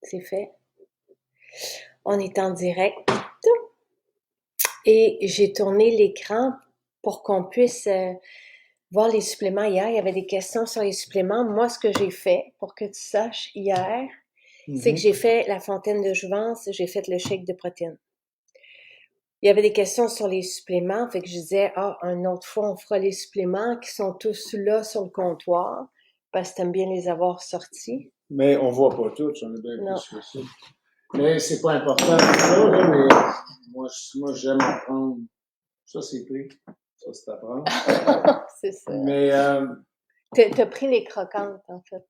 C'est fait. On est en direct et j'ai tourné l'écran pour qu'on puisse voir les suppléments hier. Il y avait des questions sur les suppléments. Moi, ce que j'ai fait, pour que tu saches, hier, c'est que Mhm. j'ai fait la fontaine de jouvence, j'ai fait le shake de protéines. Il y avait des questions sur les suppléments, fait que je disais, ah, une autre fois, on fera les suppléments qui sont tous là sur le comptoir, parce que t'aimes bien les avoir sortis. Mais on voit pas tout, j'en ai bien Non, plus que ça. Mais c'est pas important tout ça, là, mais moi j'aime apprendre. Ça, c'est pris. Ça, c'est apprendre. c'est ça. Mais T'as pris les croquantes, en fait.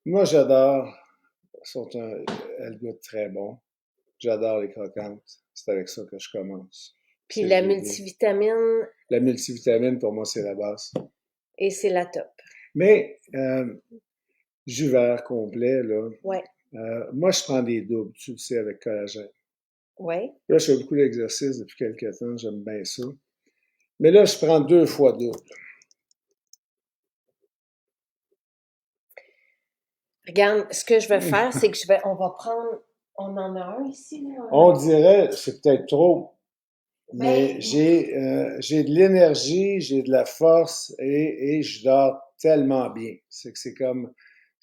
moi, j'adore. Elles goûtent très bon. J'adore les croquantes. C'est avec ça que je commence. Puis C'est la réglé. multivitamine, La multivitamine, pour moi, c'est la base. et c'est la top. Mais jus vert complet, là. Ouais, Moi, je prends des doubles, tu le sais, avec collagène. ouais. Là, je fais beaucoup d'exercices depuis quelques temps, j'aime bien ça. Mais là, je prends 2 fois double. Regarde, ce que je vais faire, c'est que on va prendre, on en a un ici, là. On dirait, c'est peut-être trop, Ben, mais j'ai de l'énergie, j'ai de la force et je dors tellement bien. C'est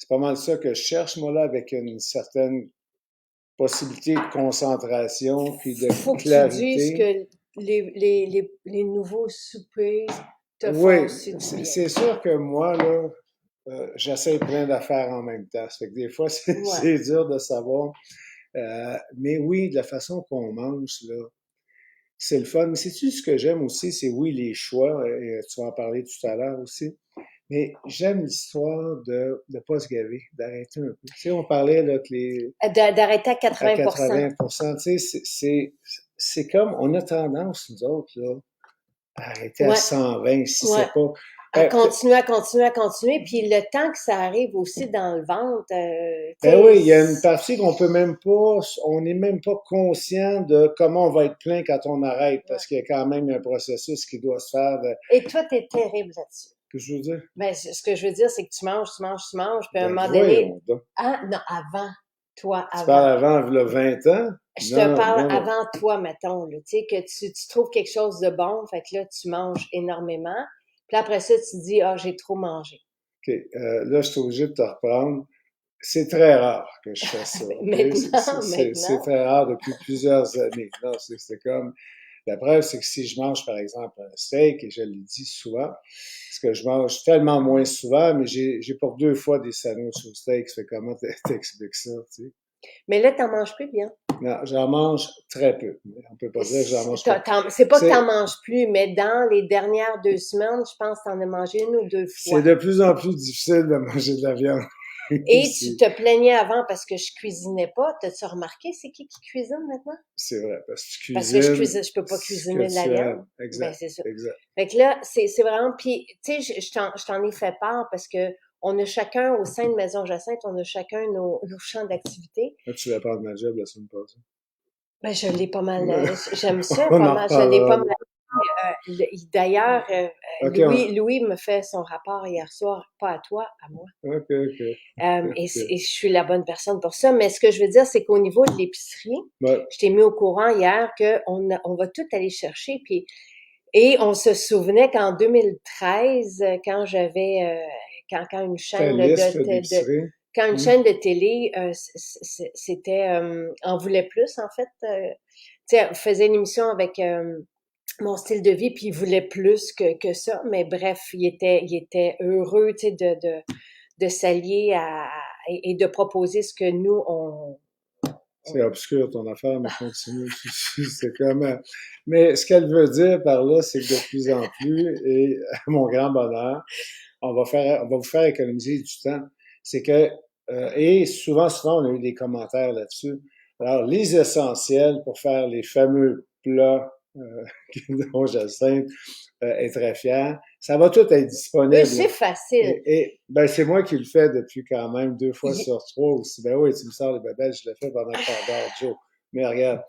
pas mal ça que je cherche, moi, là, avec une certaine possibilité de concentration puis de faut que tu dises clarité. que les nouveaux soupers te font Oui, aussi du bien. c'est sûr que moi, là, j'essaie plein d'affaires en même temps. Ça fait que des fois, Ouais. c'est dur de savoir. Mais oui, de la façon qu'on mange, là, c'est le fun. Mais sais-tu ce que j'aime aussi? C'est oui, les choix. Et tu vas en parler tout à l'heure aussi. Mais j'aime l'histoire de ne pas se gaver, d'arrêter un peu. Tu sais, on parlait là, que D'arrêter à à 80%. 80%, tu sais, c'est comme, on a tendance, nous autres, là, à arrêter à Ouais, 120 si ouais. c'est pas. À Peut-être. continuer, à continuer, à continuer. Puis le temps que ça arrive aussi dans le ventre, Ben tu oui, il y a une sais, partie qu'on peut même pas, on n'est même pas conscient de comment on va être plein quand on arrête, ouais. parce qu'il y a quand même un processus qui doit se faire. Et toi, t'es terrible là-dessus. Que je veux dire? Ben, ce que je veux dire, c'est que tu manges, tu manges, tu manges, puis à un Ben moment donné, voyons donc. ah, non, avant, toi, Tu avant. parles avant, le 20 ans? Je te Non, parle non, non. avant toi, mettons, là, tu sais, que tu trouves quelque chose de bon, fait que là, tu manges énormément. Puis après ça, tu dis, ah, j'ai trop mangé. OK. Là, je suis obligé de te reprendre. C'est très rare que je fasse ça, Ben, OK? maintenant, C'est maintenant. très rare depuis plusieurs années. Non, c'est comme. La preuve, c'est que si je mange, par exemple, un steak, et je le dis souvent, parce que je mange tellement moins souvent, mais j'ai pour 2 fois des sandwichs au steak. Ça fait comment t'expliques ça, tu sais? Mais là, t'en manges plus bien. Non, j'en mange très peu. On peut pas dire que j'en mange pas. C'est pas que t'en C'est, manges plus, mais dans les dernières 2 semaines, je pense que t'en as mangé une ou deux c'est fois. de plus en plus difficile de manger de la viande Et tu ici. te plaignais avant parce que je cuisinais pas. T'as-tu remarqué c'est qui cuisine maintenant? C'est vrai, parce que tu Parce que cuisines je peux pas ce cuisiner que de la tu viande. aimes. Ben, Exact, c'est ça. exact. Fait que là, c'est vraiment, puis, tu sais, je t'en ai fait part parce que on a chacun, au sein de Maison Jacinthe, on a chacun nos champs d'activité. Là, tu vas prendre ma job la semaine passée. Ben, je l'ai pas mal, j'aime ça On pas en mal, je l'ai pas reparlera là. mal. D'ailleurs, OK, Louis me fait son rapport hier soir, pas à toi, à moi. OK, OK. Et je suis la bonne personne pour ça. Mais ce que je veux dire, c'est qu'au niveau de l'épicerie, Ouais, je t'ai mis au courant hier qu'on va tout aller chercher. Et on se souvenait qu'en 2013, quand une ta chaîne liste d'épicerie. quand une Hmm. chaîne de télé, c'était, en voulait plus, en fait. Tu sais, on faisait une émission avec mon style de vie, puis il voulait plus que ça. Mais bref, il était heureux, tu sais, de s'allier et de proposer ce que nous, C'est obscur ton affaire, mais continue. C'est comme. Mais ce qu'elle veut dire par là, c'est que de plus en plus, et à mon grand bonheur, on va vous faire économiser du temps. C'est que, et souvent, on a eu des commentaires là-dessus. Alors, les essentiels pour faire les fameux plats dont Jacinthe est très fier, ça va tout être c'est disponible. facile. Ben, c'est moi qui le fais depuis quand même 2 fois Il- sur 3 aussi. Ben oui, tu me sors les babelles, je le fais pendant que t'endors, Joe. Mais regarde.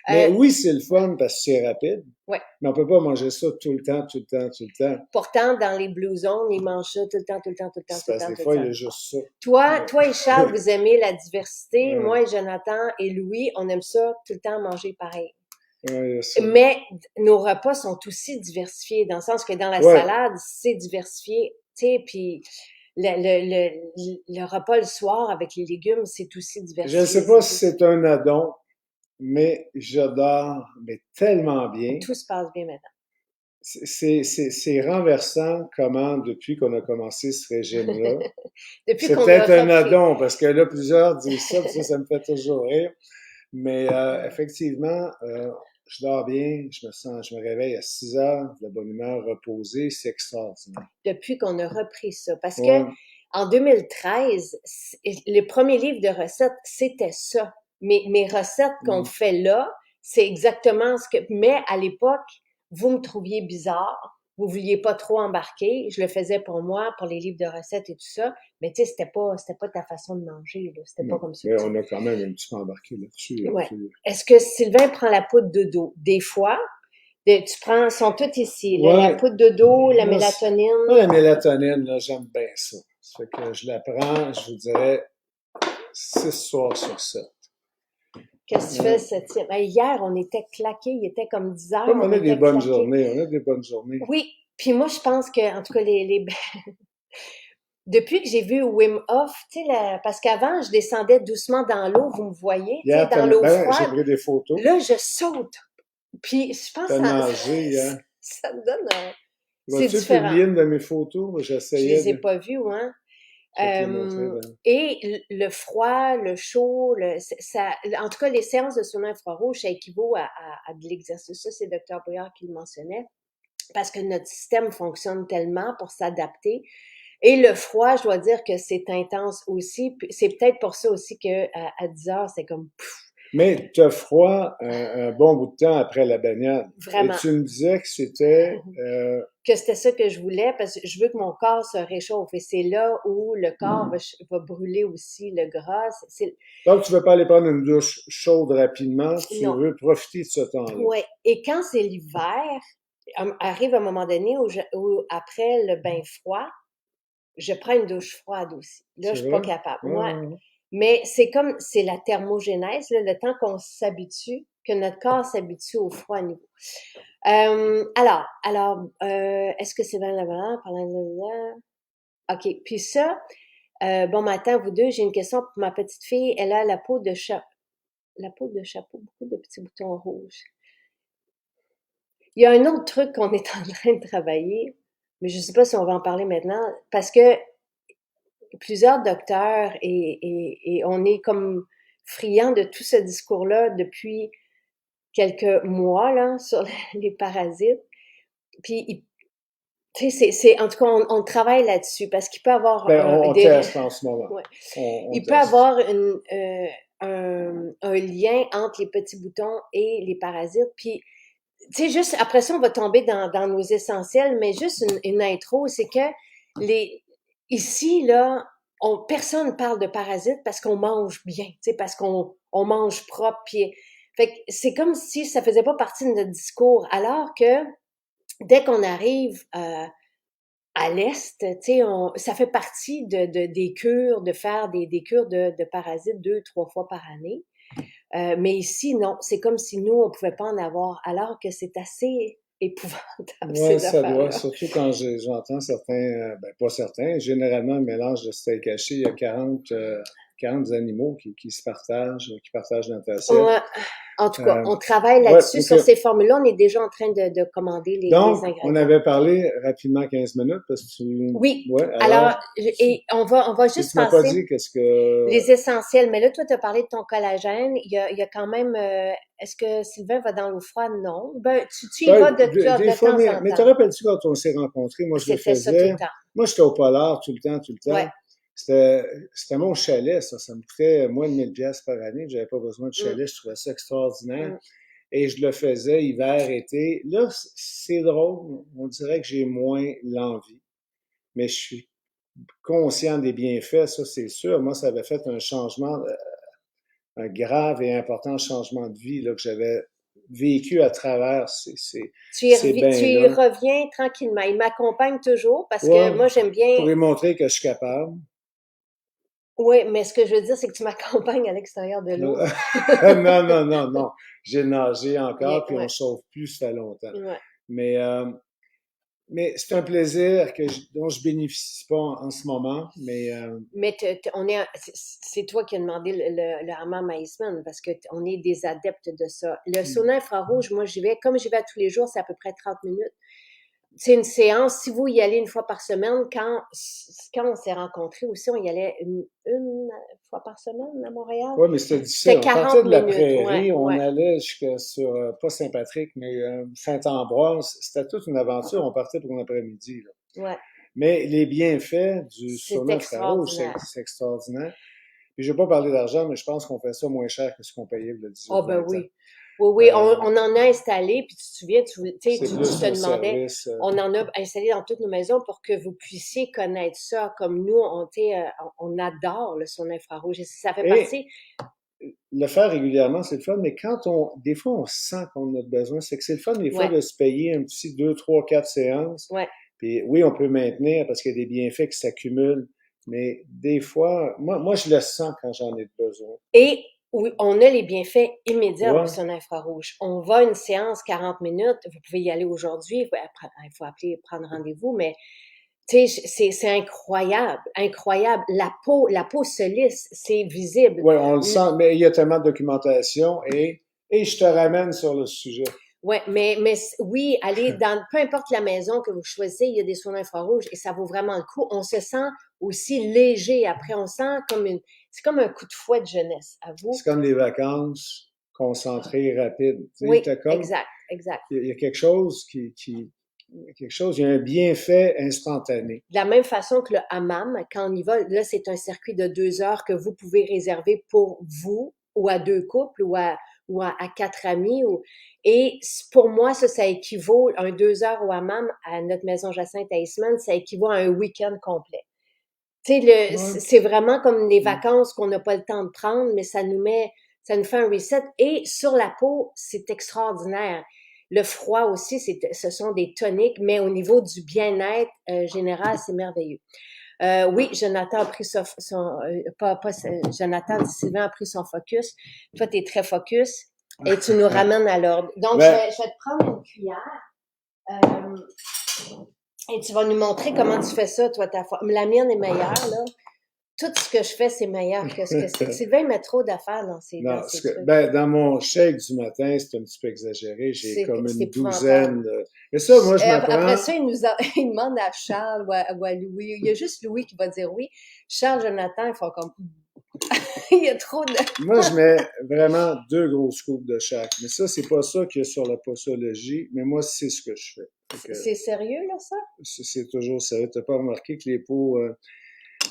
Mais Euh, oui, c'est le fun parce que c'est rapide, ouais. mais on peut pas manger ça tout le temps, tout le temps, tout le temps. Pourtant, dans les Blue Zones, ils mangent ça tout le temps, tout le temps, tout le temps, C'est tout le parce temps, que des tout le fois, il y temps. a juste ça. Toi et Charles, vous aimez la diversité. Ouais, Moi et Jonathan et Louis, on aime ça tout le temps manger pareil. ouais, il y a ça. Mais nos repas sont aussi diversifiés, dans le sens que dans la Ouais, salade, c'est diversifié, tu sais, puis le repas le soir avec les légumes, c'est aussi je ne diversifié. sais pas si c'est un addon, mais je dors mais tellement bien. Tout se passe bien maintenant. C'est renversant comment, depuis qu'on a commencé ce régime-là, Depuis c'est qu'on a peut-être un repris. addon, parce que là, plusieurs disent ça, puis ça me fait toujours rire. Mais effectivement, je dors bien, je me réveille à 6 heures, de bonne humeur, reposé, c'est extraordinaire. Depuis qu'on a repris ça. Parce que Ouais. en 2013, le premier livre de recettes, c'était ça. Mes recettes qu'on Mm. fait là, c'est exactement ce que... Mais à l'époque, vous me trouviez bizarre. Vous vouliez pas trop embarquer. Je le faisais pour moi, pour les livres de recettes et tout ça. Mais tu sais, c'était pas ta façon de manger, là. C'était pas Non, comme ça. mais on a quand même un petit peu embarqué là-dessus. Ouais. Est-ce que Sylvain prend la poudre de dos? Des fois, tu prends, sont toutes ici, la Ouais, poudre de dos, la moi, mélatonine. la mélatonine, là, j'aime bien ça. Ça fait que je la prends, je vous dirais, 6 soirs sur 7. Qu'est-ce que tu fais cette semaine? Ben, hier, on était claqués, il était comme 10 heures, Comme on on a des était bonnes claqués. journées, on a des bonnes journées. Oui, puis moi, je pense que, en tout cas, depuis que j'ai vu Wim Hof, tu sais, parce qu'avant, je descendais doucement dans l'eau, vous me voyez, tu sais, Hier, dans l'eau ben, j'ai froide. pris des photos. Là, je saute. Puis, je pense T'as que ça, nagé hier. ça me donne, c'est Vas-tu différent. publier une de mes photos? Je J'essayais les ai de. pas vus, hein. Je vais te les montrer. Et le froid, le chaud, ça, en tout cas, les séances de sauna infrarouge, ça équivaut à de l'exercice. Ça, c'est Dr. Brouillard qui le mentionnait. Parce que notre système fonctionne tellement pour s'adapter. Et le froid, je dois dire que c'est intense aussi. C'est peut-être pour ça aussi que à 10 heures, c'est comme Mais tu as froid un bon bout de temps après la baignade. Et vraiment tu me disais que c'était. que c'était ça que je voulais parce que je veux que mon corps se réchauffe. Et c'est là où le corps va brûler aussi le gras. Donc, tu ne veux pas aller prendre une douche chaude rapidement, tu Non. veux profiter de ce temps-là. Ouais. Et quand c'est l'hiver, arrive un moment donné où après le bain froid, je prends une douche froide aussi. Là, je C'est suis pas vrai? capable. Ouais, Moi, ouais, ouais. mais c'est la thermogénèse, là, le temps qu'on s'habitue, que notre corps s'habitue au froid à nouveau. Est-ce que c'est bien là parlant de là? OK. Puis ça, bon matin, vous deux, j'ai une question pour ma petite fille. Elle a la peau de chapeau, beaucoup de petits boutons rouges. Il y a un autre truc qu'on est en train de travailler, mais je sais pas si on va en parler maintenant, parce que plusieurs docteurs et on est comme friands de tout ce discours-là depuis quelques mois là sur les parasites. Puis tu sais, en tout cas, on travaille là-dessus parce qu'il peut avoir Ben, on teste en ce moment. ouais, On il peut teste. avoir un lien entre les petits boutons et les parasites. Puis tu sais, juste après ça, on va tomber dans nos essentiels, mais juste une intro, c'est que ici, là, personne parle de parasites parce qu'on mange bien, tu sais, parce qu'on mange propre. Puis, fait que c'est comme si ça faisait pas partie de notre discours, alors que dès qu'on arrive à l'Est, tu sais, ça fait partie des cures, de faire des cures de parasites 2, 3 fois par année. Mais ici, non. C'est comme si nous, on pouvait pas en avoir, alors que c'est assez épouvantable, Ouais, ces ça doit. affaires-là. Surtout quand j'entends certains, ben pas certains, généralement un mélange de steak haché, il y a 40 animaux qui se partagent, qui partagent notre assiette. Ouais. En tout cas, Euh, on travaille ouais, là-dessus ok. sur ces formules-là. On est déjà en train de commander les Donc, on ingrédients. avait parlé rapidement 15 minutes parce que tu. Oui. Ouais, Alors, alors, et on va tu juste m'as pas passer dit qu'est-ce que. les essentiels. Mais là, toi, tu as parlé de ton collagène. Il y a quand même, est-ce que Sylvain va dans l'eau froide? Non. Ben, tu y vas Ben, de des fois, temps mais, en mais te temps. rappelles-tu quand on s'est rencontrés, moi je le C'était ça tout le faisais. temps. Moi, j'étais au polar tout le temps, tout le Ouais. temps. C'était mon chalet, ça. Ça me coûtait moins de 1000 pièces par année. J'avais pas besoin de Mm, chalet. Je trouvais ça extraordinaire. mm. Et je le faisais hiver, été. Là, c'est drôle. On dirait que j'ai moins l'envie. Mais je suis conscient des bienfaits, ça, c'est sûr. Moi, ça avait fait un changement, un grave et important changement de vie, là, que j'avais vécu à travers Tu ces tu y bains-là. reviens tranquillement. Il m'accompagne toujours parce que Ouais, moi, j'aime bien. pour lui montrer que je suis capable. Oui, mais ce que je veux dire, c'est que tu m'accompagnes à l'extérieur de l'eau. Non, non, non, non. J'ai nagé Bien, encore, puis on ouais, sauve plus, ça fait longtemps. ouais. Mais, euh, mais c'est un plaisir dont je bénéficie pas en ce moment, mais Mais on est, c'est toi qui as demandé le hammam à Eastman parce que on est des adeptes de ça. Le sauna infrarouge, moi, comme j'y vais tous les jours, c'est à peu près 30 minutes. C'est une séance, si vous y allez une fois par semaine, quand on s'est rencontrés aussi, on y allait une fois par semaine à Montréal. ouais, mais c'était difficile. C'était On partait 40 de la minutes, ouais, prairie, on ouais, allait jusqu'à sur, pas Saint-Patrick, mais Saint-Ambroise. C'était toute une aventure. On partait pour l'après-midi, là. ouais. Mais les bienfaits du C'est sauna infrarouge, extraordinaire. c'est extraordinaire. Puis je vais pas parler d'argent, mais je pense qu'on fait ça moins cher que ce qu'on payait il y a Ah ben 18-20 ans. oui. Oui, oui, Euh, on en a installé, puis tu te souviens, c'est tu plus te un demandais, service. on en a installé dans toutes nos maisons pour que vous puissiez connaître ça. Comme nous, on adore le son infrarouge. Et ça fait Et partie. le faire régulièrement, c'est le fun, mais des fois, on sent qu'on a besoin. C'est que c'est le fun, des fois, Ouais, de se payer un petit 2, 3, 4 séances. ouais. Puis oui, on peut maintenir parce qu'il y a des bienfaits qui s'accumulent. Mais des fois, moi, je le sens quand j'en ai besoin. Et oui, on a les bienfaits immédiats au Ouais. son infrarouge. On va une séance 40 minutes, vous pouvez y aller aujourd'hui, il faut appeler, prendre rendez-vous, mais tu sais, c'est incroyable, incroyable. La peau se lisse, c'est visible. Ouais, on le sent, mais il y a tellement de documentation et je te ramène sur le sujet. Ouais, mais oui, aller dans peu importe la maison que vous choisissez, il y a des saunas infrarouges et ça vaut vraiment le coup. On se sent aussi léger après, on sent c'est comme un coup de fouet de jeunesse, à vous. C'est comme des vacances concentrées, rapides. Tu sais, Oui, t'as comme, exact, exact. il y a quelque chose il y a un bienfait instantané. De la même façon que le hammam, quand on y va, là, c'est un circuit de 2 heures que vous pouvez réserver pour vous ou à deux couples ou à quatre amis. Et pour moi, ça équivaut, un 2 heures au hammam à notre maison Jacinthe à Eastman, ça équivaut à un week-end complet. Tu sais, Ouais. c'est vraiment comme les vacances qu'on n'a pas le temps de prendre, mais ça nous fait un reset. Et sur la peau, c'est extraordinaire. Le froid aussi, ce sont des toniques, mais au niveau du bien-être général, c'est merveilleux. Oui, Jonathan a pris Jonathan, Sylvain a pris son focus. Toi, tu es très focus et tu nous ramènes à l'ordre. Donc, Ben, je vais te prendre une cuillère. Et tu vas nous montrer comment tu fais ça, toi, la mienne est meilleure, là. Tout ce que je fais, c'est meilleur que ce que c'est. Sylvain met trop d'affaires dans non, ses trucs. dans mon shake du matin, c'est un petit peu exagéré. J'ai comme C'est une épouvantable. douzaine. Mais ça, moi, je me Après prends. ça, il demande à Charles ou à Louis. Il y a juste Louis qui va dire oui. Charles, Jonathan, ils font comme. Il y a trop de. Moi, je mets vraiment 2 grosses coupes de chaque. Mais ça, c'est pas ça qu'il y a sur la posologie. Mais moi, c'est ce que je fais. Fait que C'est sérieux, là, ça? c'est toujours ça. T'as pas remarqué que les peaux.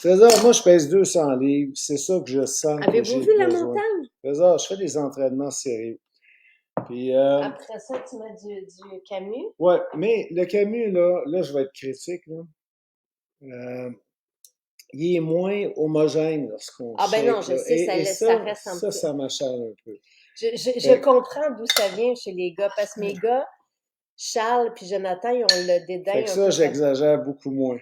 Trésor, moi, je pèse 200 livres. C'est ça que je sens que Avez-vous j'ai vu la besoin. montagne? Trésor, je fais des entraînements sérieux. Puis, Après ça, tu mets du Camus. ouais, mais le Camus, là, je vais être critique, là. Euh, il est moins homogène lorsqu'on Ah ben non, shake, je là. sais, ça Ça, reste un ça, petit. ça m'achale un peu. Je Fait, comprends d'où ça vient chez les gars, parce que mes gars, Charles puis Jonathan, ils ont le fait que dédain un ça, peu parce j'exagère beaucoup moins.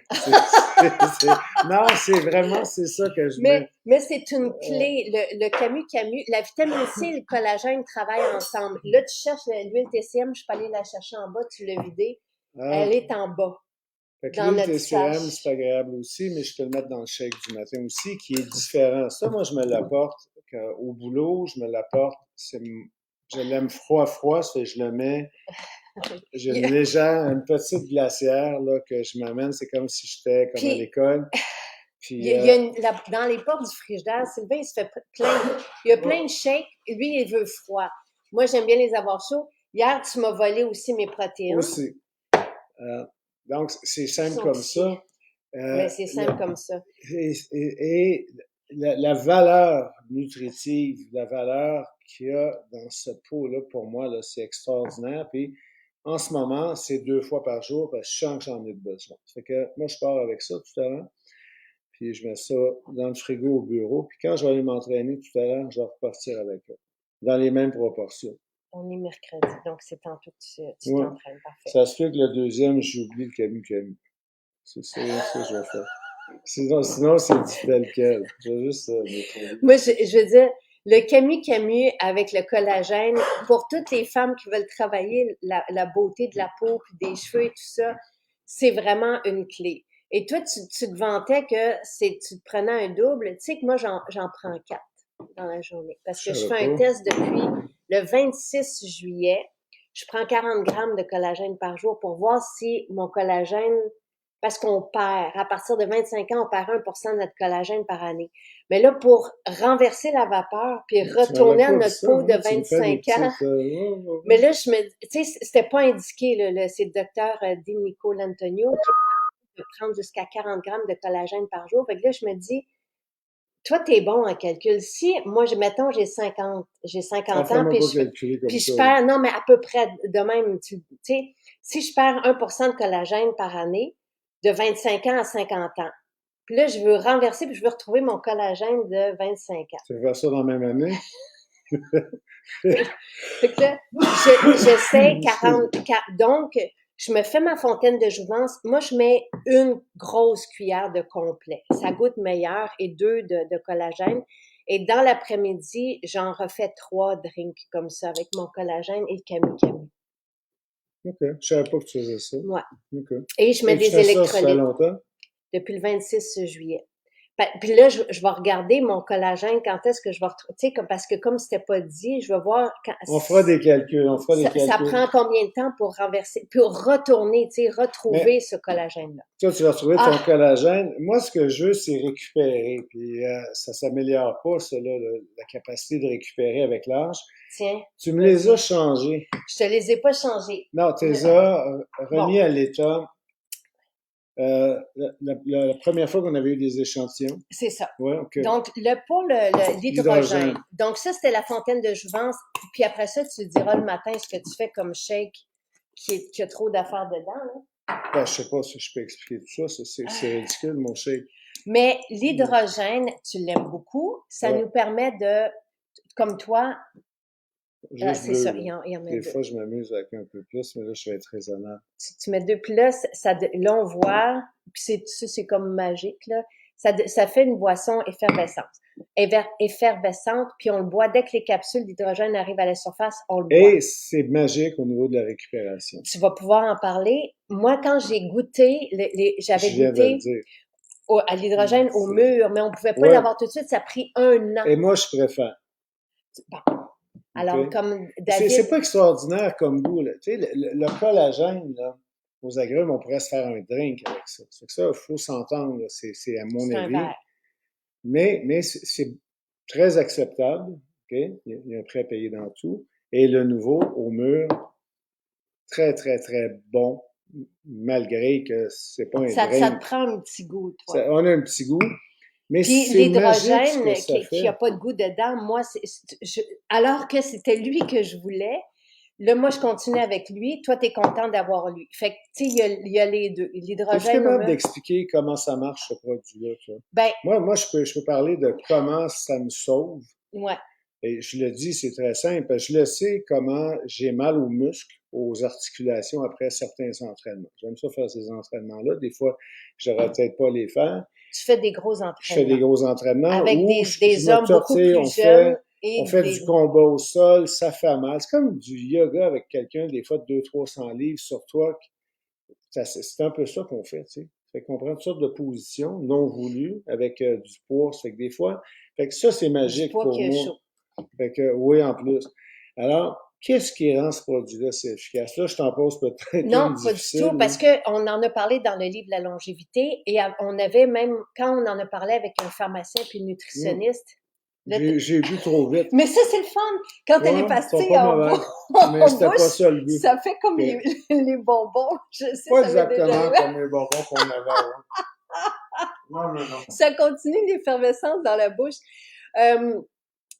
Non, c'est vraiment, c'est ça que je mets. mais c'est une Euh, clé. Le Camus, la vitamine C et le collagène travaillent ensemble. Là, tu cherches l'huile TCM, je peux aller la chercher en bas, tu l'as vidée. hein. Elle est en bas, Fait que dans l'huile notre TCM, c'est stash. agréable aussi, mais je peux le mettre dans le shake du matin aussi, qui est différent. Ça, moi, je me l'apporte au boulot, je me l'apporte. Je l'aime froid, froid, ça fait que je le mets. J'ai une légère, une petite glacière là, que je m'amène. C'est comme si j'étais comme à Puis, l'école. Puis, il y a dans les portes du frigidaire, Sylvain, il se fait il y a plein de shakes. Lui, il veut froid. Moi, j'aime bien les avoir chauds. Hier, tu m'as volé aussi mes protéines. aussi. Euh, donc, c'est Ils simple sont comme ici. ça. Mais c'est simple comme ça. Et la valeur nutritive, la valeur qu'il y a dans ce pot-là, pour moi, là, c'est extraordinaire. Puis, en ce moment, c'est 2 fois par jour parce que je sens que j'en ai besoin. Ça fait que moi, je pars avec ça tout à l'heure. Puis, je mets ça dans le frigo au bureau. Puis, quand je vais aller m'entraîner tout à l'heure, je vais repartir avec ça. Dans les mêmes proportions. On est mercredi, donc c'est tantôt que tu Ouais. t'entraînes. Parfait. Ça se fait que le deuxième, j'oublie le Camus. C'est ça que je vais faire. Sinon c'est du tel quel. Je vais juste m'éprouver. Moi, je veux dire, le Camus avec le collagène, pour toutes les femmes qui veulent travailler la beauté de la peau, puis des cheveux et tout ça, c'est vraiment une clé. Et toi, tu te vantais que tu te prenais un double. Tu sais que moi, j'en prends 4 dans la journée. Parce Je que je savais fais un pas. test depuis le 26 juillet. Je prends 40 grammes de collagène par jour pour voir si mon collagène, parce qu'on perd, à partir de 25 ans, on perd 1% de notre collagène par année. Mais là, pour renverser la vapeur, puis Tu m'avais retourner à pas dit notre ça, peau de hein? Tu me fais des 25 ans, petites... mais là, je me, tu sais, c'était pas indiqué, là, c'est le docteur Nico Lantonio qui de prendre jusqu'à 40 grammes de collagène par jour. Fait que là, je me dis, toi, t'es bon en calcul. Si, moi, mettons, j'ai 50 ans, Fais-moi pas calculer comme puis ça. je perds, non, mais à peu près de même, tu sais, si je perds 1% de collagène par année, de 25 ans à 50 ans, puis là, je veux renverser, puis je veux retrouver mon collagène de 25 ans. Tu veux faire ça dans la même année? Fait que là, j'essaie 40, donc, je me fais ma fontaine de jouvence. Moi, je mets une grosse cuillère de complet. Ça goûte meilleur et 2 de collagène. Et dans l'après-midi, j'en refais 3 drinks comme ça avec mon collagène et le Camu. OK. Je savais pas que tu faisais ça. Ouais. OK. Et je mets Et tu des fais ça fait électrolytes longtemps? depuis le 26 juillet. Puis là, je vais regarder mon collagène, quand est-ce que je vais retrouver, tu sais, parce que comme c'était pas dit, je vais voir On fera des calculs. ça prend combien de temps pour renverser, pour retourner, tu sais, Mais retrouver ce collagène-là. toi, tu vas retrouver ton Ah, collagène. Moi, ce que je veux, c'est récupérer. Puis ça s'améliore pas, ça, là, la capacité de récupérer avec l'âge. tiens, Tu me les as vas-y. changés. Je te les ai pas changés. Non, tu les as remis Bon, à l'état la première fois qu'on avait eu des échantillons. c'est ça. Ouais, OK. Donc, pour l'hydrogène. L'hydrogène. Donc, ça, c'était la fontaine de jouvence. Puis après ça, tu diras le matin ce que tu fais comme shake qui a trop d'affaires dedans, là. Ben, je sais pas si je peux expliquer tout ça. C'est ridicule, mon shake. Mais l'hydrogène, tu l'aimes beaucoup. Ça Ouais. nous permet de, comme toi, Juste c'est deux, ça, là. il y en met Des 2. fois, je m'amuse avec un peu plus, mais là, je vais être raisonnable. Tu mets 2, puis là, là, on voit, puis c'est comme magique, là. Ça fait une boisson effervescente, puis on le boit dès que les capsules d'hydrogène arrivent à la surface, on le boit. Et c'est magique au niveau de la récupération. Tu vas pouvoir en parler. Moi, quand j'ai goûté, j'avais Je viens de le goûté dire. à l'hydrogène au C'est- mur, mais on pouvait pas Ouais. l'avoir tout de suite, ça a pris 1 an. Et moi, je préfère. Bon. Alors, OK? comme C'est David, pas extraordinaire comme goût, là. Tu sais, le collagène, là, aux agrumes, on pourrait se faire un drink avec ça. C'est que ça, il faut s'entendre, là. C'est à mon c'est un avis. verre. Mais c'est très acceptable. OK? Il y a un prix à payer dans tout. Et le nouveau, au mur, très, très, très bon, malgré que c'est pas un Ça drink. te prend un petit goût, toi. On a un petit goût, mais Puis c'est magique ce l'hydrogène que ça qui a fait. pas de goût dedans, moi, alors que c'était lui que je voulais, là, moi, je continue avec lui. Toi, tu es content d'avoir lui. Fait que, tu sais, il y a les deux. Es-tu L'hydrogène au capable mur. d'expliquer comment ça marche, ce produit-là, toi? Ben, Moi, je peux parler de comment ça me sauve. ouais. Et je le dis, c'est très simple. Je le sais comment j'ai mal aux muscles, aux articulations après certains entraînements. J'aime ça faire ces entraînements-là. Des fois, je n'aurais peut-être pas les faire. Tu fais des gros Je fais des entraînements gros entraînements avec ou des je me hommes beaucoup tortille, plus jeunes et on fait du combat au sol, ça fait mal. C'est comme du yoga avec quelqu'un, des fois de 200-300 livres sur toi. C'est un peu ça qu'on fait, tu sais. Fait qu'on prend toutes sortes de positions non voulues avec du poids. Fait que des fois, fait que ça, c'est du magique poids pour qui est moi. chaud. Fait que, oui, en plus. Alors, qu'est-ce qui rend ce produit-là si efficace? Là, je t'en pose peut-être Non, une pas du difficile. tout, parce que on en a parlé dans le livre La longévité et on avait même, quand on en a parlé avec un pharmacien puis nutritionniste, J'ai bu trop vite. mais ça, c'est le fun! Quand Ouais, les sont pastilles pas en, mauvaises. Mais en c'était pas bouche, ça le but. ça fait comme Okay. les bonbons. Je sais, Pas ça m'est déjà exactement arrivé. comme les bonbons qu'on avait avant. Non. Ça continue l'effervescence dans la bouche.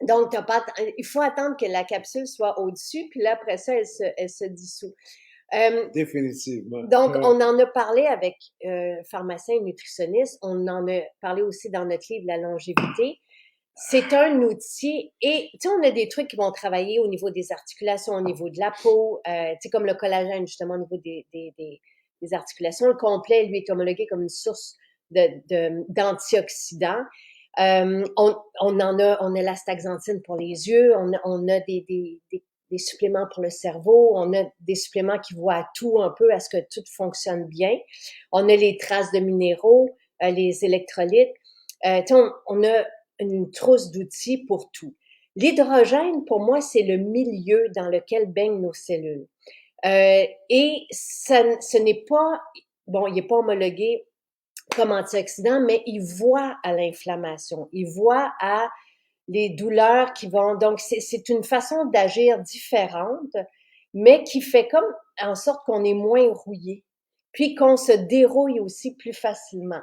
Donc, il faut attendre que la capsule soit au-dessus, puis là, après ça, elle se dissout. Définitivement. Donc, on en a parlé avec pharmacien et nutritionniste. On en a parlé aussi dans notre livre La longévité. c'est un outil et, tu sais, on a des trucs qui vont travailler au niveau des articulations, au niveau de la peau, tu sais, comme le collagène, justement, au niveau des articulations. Le complet, lui, est homologué comme une source d'antioxydants. On a l'astaxanthine pour les yeux, on a des suppléments pour le cerveau, on a des suppléments qui voient à tout un peu, à ce que tout fonctionne bien. On a les traces de minéraux, les électrolytes. On a une trousse d'outils pour tout. L'hydrogène, pour moi, c'est le milieu dans lequel baignent nos cellules. Et ce n'est pas, bon, il n'est pas homologué comme antioxydant, mais il voit à l'inflammation, il voit à les douleurs qui vont... Donc, c'est une façon d'agir différente, mais qui fait comme en sorte qu'on est moins rouillé, puis qu'on se dérouille aussi plus facilement.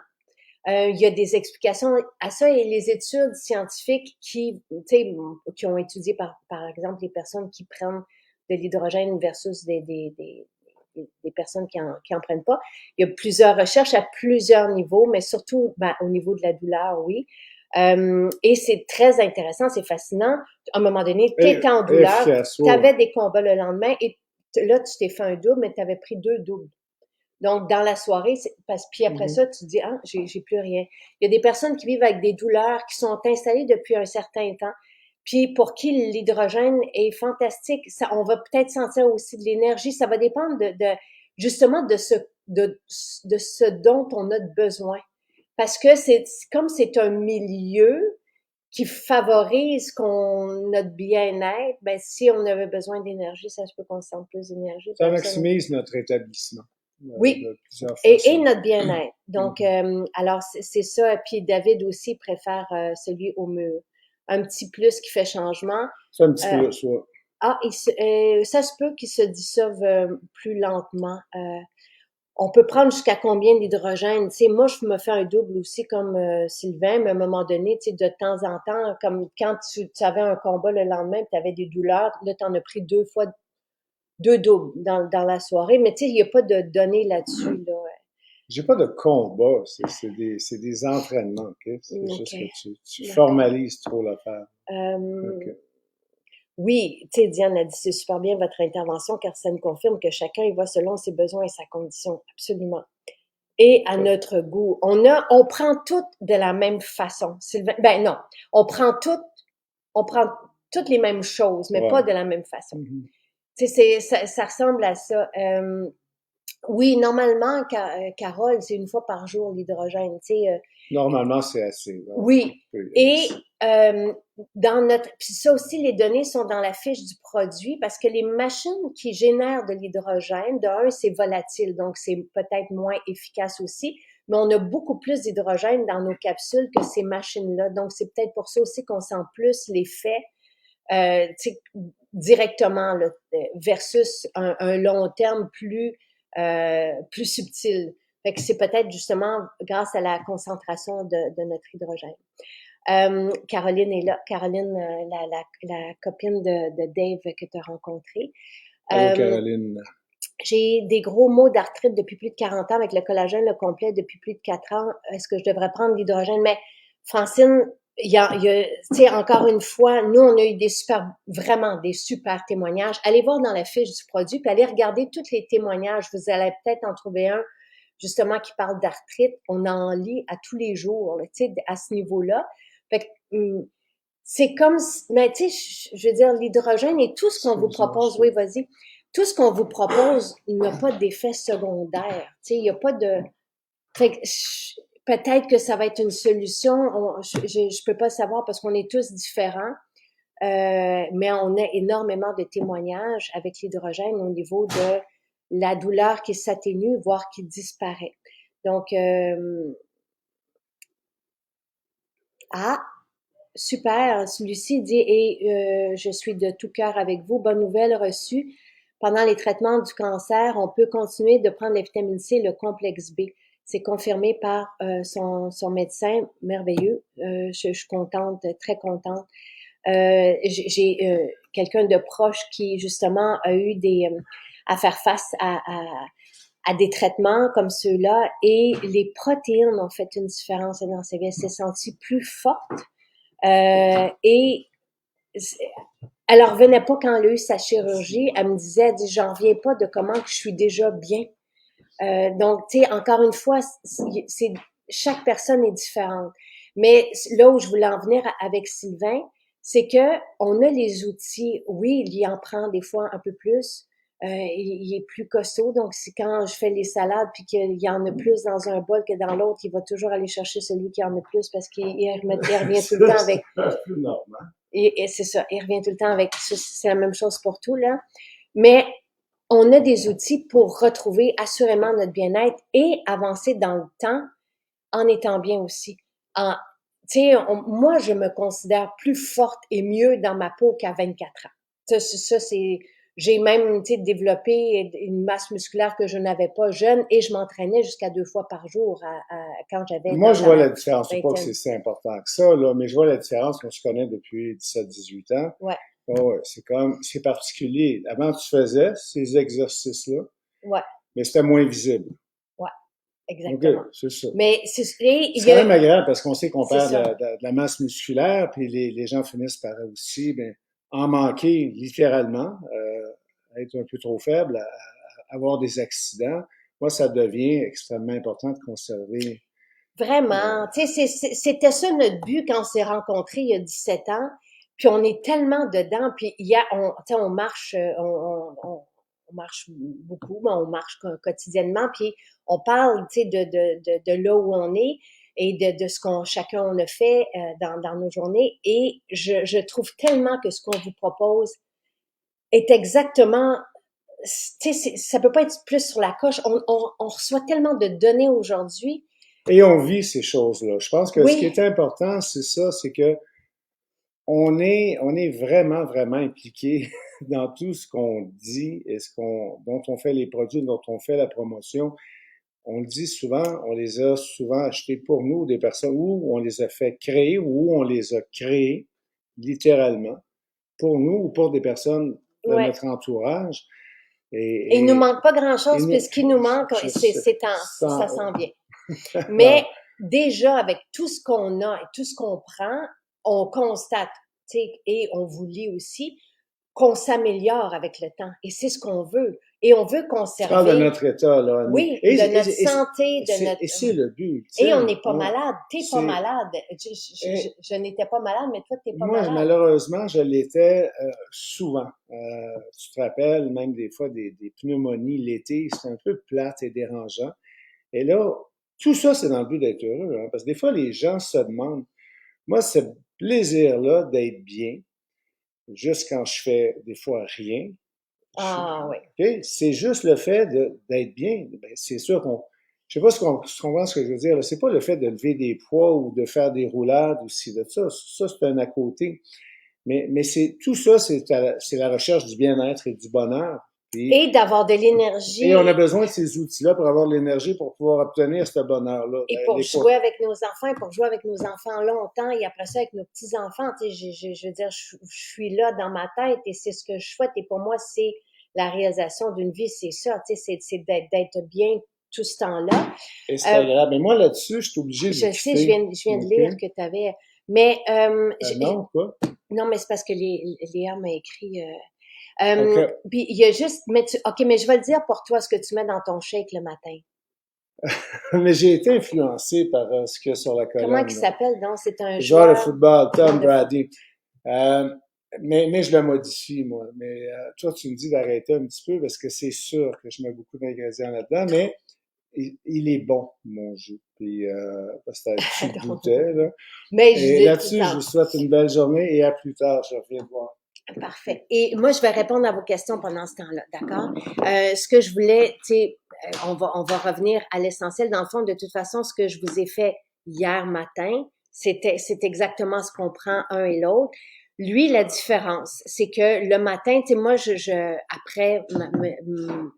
Il y a des explications à ça et les études scientifiques qui ont étudié par exemple les personnes qui prennent de l'hydrogène versus des personnes qui en prennent pas. Il y a plusieurs recherches à plusieurs niveaux, mais surtout au niveau de la douleur, oui. Et c'est très intéressant, c'est fascinant. À un moment donné, tu étais en douleur, tu avais des combats le lendemain et là, tu t'es fait un double, mais tu avais pris 2 doubles. Donc, dans la soirée, puis après ça, tu te dis, ah, j'ai plus rien. Il y a des personnes qui vivent avec des douleurs, qui sont installées depuis un certain temps, puis pour qui l'hydrogène est fantastique. Ça, on va peut-être sentir aussi de l'énergie. Ça va dépendre justement de ce dont on a besoin. Parce que comme c'est un milieu qui favorise notre bien-être, ben si on avait besoin d'énergie, ça se peut qu'on sente plus d'énergie. Ça maximise notre établissement. Oui, et notre bien-être. Donc, alors, c'est ça. Puis David aussi préfère celui au mur. Un petit plus qui fait changement. C'est un petit plus, oui. Ah, ça se peut qu'il se dissolve plus lentement. On peut prendre jusqu'à combien d'hydrogène? Tu sais, moi, je me fais un double aussi comme Sylvain, mais à un moment donné, tu sais, de temps en temps, comme quand tu avais un combat le lendemain, tu avais des douleurs, là, tu en as pris 2 doubles dans la soirée, mais tu sais, il n'y a pas de données là-dessus, là. J'ai pas de combat, c'est des entraînements, OK? C'est juste que tu formalises trop l'affaire. Oui, tu sais, Diane a dit, c'est super bien votre intervention, car ça nous confirme que chacun y va selon ses besoins et sa condition, absolument. Et à notre goût. On prend tout de la même façon. Sylvain, ben non, on prend toutes les mêmes choses, mais pas de la même façon. Tu sais, ça ressemble à ça. Oui, normalement, Carole, c'est 1 fois par jour l'hydrogène. Tu sais, normalement, c'est assez. Oui. Et puis ça aussi, les données sont dans la fiche du produit parce que les machines qui génèrent de l'hydrogène, c'est volatile, donc c'est peut-être moins efficace aussi, mais on a beaucoup plus d'hydrogène dans nos capsules que ces machines-là. Donc, c'est peut-être pour ça aussi qu'on sent plus l'effet directement là, versus un long terme plus subtil. Fait que c'est peut-être justement grâce à la concentration de notre hydrogène. Caroline est là. Caroline, la copine de Dave que tu as rencontré. Allô, Caroline. J'ai des gros maux d'arthrite depuis plus de 40 ans avec le collagène, le complet depuis plus de 4 ans. Est-ce que je devrais prendre l'hydrogène? Mais Francine, tu sais, encore une fois, nous, on a eu vraiment des super témoignages. Allez voir dans la fiche du produit, puis allez regarder tous les témoignages. Vous allez peut-être en trouver un, justement, qui parle d'arthrite. On en lit à tous les jours, tu sais, à ce niveau-là. Fait que, c'est comme, mais tu sais, je veux dire, l'hydrogène et tout ce qu'on vous propose, oui, vas-y, tout ce qu'on vous propose n'a pas d'effet secondaire. Tu sais, il n'y a pas de... Fait que, peut-être que ça va être une solution. Je peux pas savoir parce qu'on est tous différents. Mais on a énormément de témoignages avec l'hydrogène au niveau de la douleur qui s'atténue, voire qui disparaît. Donc, super. Lucie dit, et je suis de tout cœur avec vous. Bonne nouvelle reçue. Pendant les traitements du cancer, on peut continuer de prendre la vitamine C, le complexe B. C'est confirmé par son médecin, merveilleux. Je suis contente, très contente. J'ai quelqu'un de proche qui justement a eu à faire face à des traitements comme ceux-là et les protéines ont fait une différence dans sa vie. Elle s'est sentie plus forte. Et elle en revenait pas quand elle a eu sa chirurgie. Elle me disait, elle dit, j'en reviens pas de comment que je suis déjà bien. Donc, tu sais, encore une fois, chaque personne est différente. Mais là où je voulais en venir avec Sylvain, c'est que on a les outils. Oui, il y en prend des fois un peu plus. Il est plus costaud, donc c'est quand je fais les salades puis qu'il y en a plus dans un bol que dans l'autre, il va toujours aller chercher celui qui en a plus parce qu'il revient tout le temps avec. C'est normal. Et c'est ça, il revient tout le temps avec. C'est la même chose pour tout là. Mais on a des outils pour retrouver assurément notre bien-être et avancer dans le temps en étant bien aussi. Moi, je me considère plus forte et mieux dans ma peau qu'à 24 ans. J'ai même, développé une masse musculaire que je n'avais pas jeune et je m'entraînais jusqu'à 2 fois par jour quand j'avais Moi, je dans vois la la différence. Je ne sais pas que c'est vingtaine. si important que ça, là, mais je vois la différence. On se connaît depuis 17-18 ans. Ouais, Oh, ouais, c'est particulier. Avant, tu faisais ces exercices-là, ouais, mais c'était moins visible. ouais, OK, exactement. c'est ça. Mais il C'est y quand a, même agréable parce qu'on sait qu'on c'est perd ça. de la masse musculaire, puis les gens finissent par aussi ben, en manquer littéralement, être un peu trop faible, avoir des accidents. Moi, ça devient extrêmement important de conserver. euh, Vraiment. Tu sais, c'était ça notre but quand on s'est rencontrés il y a 17 ans. Puis on est tellement dedans. Puis tu sais, on marche, on marche beaucoup, mais on marche quotidiennement. Puis on parle, tu sais, de là où on est et de ce qu'on chacun on a fait dans nos journées. Et je trouve tellement que ce qu'on vous propose est exactement, tu sais, ça peut pas être plus sur la coche. On reçoit tellement de données aujourd'hui. et on vit ces choses-là. Je pense que ce qui Oui, est important, c'est ça, c'est que on est vraiment, vraiment impliqué dans tout ce qu'on dit et dont on fait les produits, dont on fait la promotion. On le dit souvent, on les a souvent achetés pour nous, des personnes, ou on les a fait créer, ou on les a créés, littéralement, pour nous ou pour des personnes de ouais. notre entourage. Et il nous Et, manque pas grand-chose, puis et ce qui nous manque, je sais, ça sans, s'en vient. Mais déjà, avec tout ce qu'on a et tout ce qu'on prend, on constate, tu sais, et on vous lit aussi, qu'on s'améliore avec le temps. Et c'est ce qu'on veut. Et on veut tu parles de conserver, notre état, là. oui, de notre santé, de Et notre... c'est le but, tu Et sais. on n'est pas malade. T'es pas C'est, malade. et Je n'étais pas malade, mais toi, t'es pas moi, malade. malheureusement, je l'étais souvent. Tu te rappelles, même des fois, des pneumonies l'été, c'est un peu plate et dérangeant. Et là, tout ça, c'est dans le but d'être heureux, hein, parce que des fois, les gens se demandent, moi, ce plaisir-là d'être bien, juste quand je fais des fois rien, Ah oui. okay, c'est juste le fait d'être bien. Ben, c'est sûr qu'on, je sais pas ce qu'on voit, ce que je veux dire, là. C'est pas le fait de lever des poids ou de faire des roulades ou ci, de ça. Ça, c'est un à côté. Mais c'est, tout ça, c'est la recherche du bien-être et du bonheur. Puis, Et d'avoir de et on a l'énergie besoin de ces outils-là pour avoir de l'énergie pour pouvoir obtenir ce bonheur-là. et pour jouer avec nos enfants, et pour jouer avec nos enfants longtemps, et après ça avec nos petits-enfants. Tu sais, je veux dire, je suis là dans ma tête et c'est ce que je souhaite. Et pour moi, c'est la réalisation d'une vie, c'est ça. Tu sais, c'est d'être bien tout ce temps-là. Et c'est Euh, agréable. Mais moi, là-dessus, je suis obligé de vous je sais, quitter. je viens de OK? lire que tu avais... Mais Non, quoi? non, mais c'est parce que Léa m'a écrit... OK. puis il y a juste... OK, mais je vais le dire pour toi, ce que tu mets dans ton shake le matin. Mais j'ai été influencé par ce qu'il y a sur la Comment il colonne, là. s'appelle, donc? C'est un Joueur de joueur, football, joueur Tom de foot. Brady. Euh, mais je le modifie, moi. Mais toi, tu me dis d'arrêter un petit peu parce que c'est sûr que je mets beaucoup d'ingrédients là-dedans, mais il est bon, mon jus. Puis, parce que tu goûtais, là. Mais Et je, tout là-dessus, je en- vous souhaite une belle journée et à plus tard. Je reviens te voir. Parfait. Et moi, je vais répondre à vos questions pendant ce temps-là, d'accord? Ce que je voulais, tu sais, on va revenir à l'essentiel. Dans le fond, de toute façon, ce que je vous ai fait hier matin, c'est exactement ce qu'on prend un et l'autre. Lui, la différence, c'est que le matin, tu sais, moi, après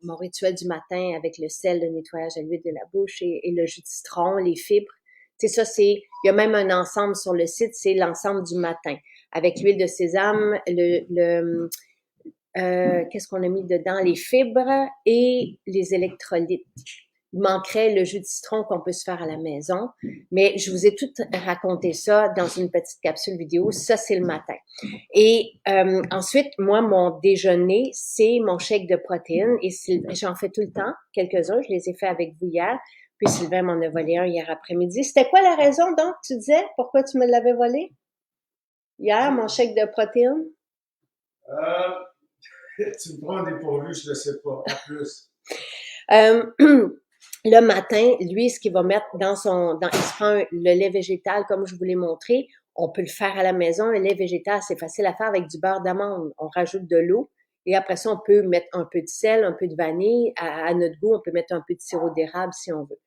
mon rituel du matin avec le sel, le nettoyage à l'huile de la bouche et le jus de citron, les fibres, tu sais, ça, il y a même un ensemble sur le site, c'est l'ensemble du matin avec l'huile de sésame, qu'est-ce qu'on a mis dedans? Les fibres et les électrolytes. il manquerait le jus de citron qu'on peut se faire à la maison. Mais je vous ai tout raconté ça dans une petite capsule vidéo. Ça, c'est le matin. Et ensuite, moi, mon déjeuner, c'est mon shake de protéines. Et j'en fais tout le temps, quelques-uns. Je les ai fait avec vous hier. Puis Sylvain m'en a volé un hier après-midi. C'était quoi la raison, donc, tu disais? Pourquoi tu me l'avais volé? Hier, mon shake de protéines? Tu me prends dépourvu, je ne sais pas. En plus. Le matin, lui, ce qu'il va mettre il se prend le lait végétal, comme je vous l'ai montré. On peut le faire à la maison. Le lait végétal, c'est facile à faire avec du beurre d'amande. On rajoute de l'eau. Et après ça, on peut mettre un peu de sel, un peu de vanille. À notre goût, on peut mettre un peu de sirop d'érable si on veut.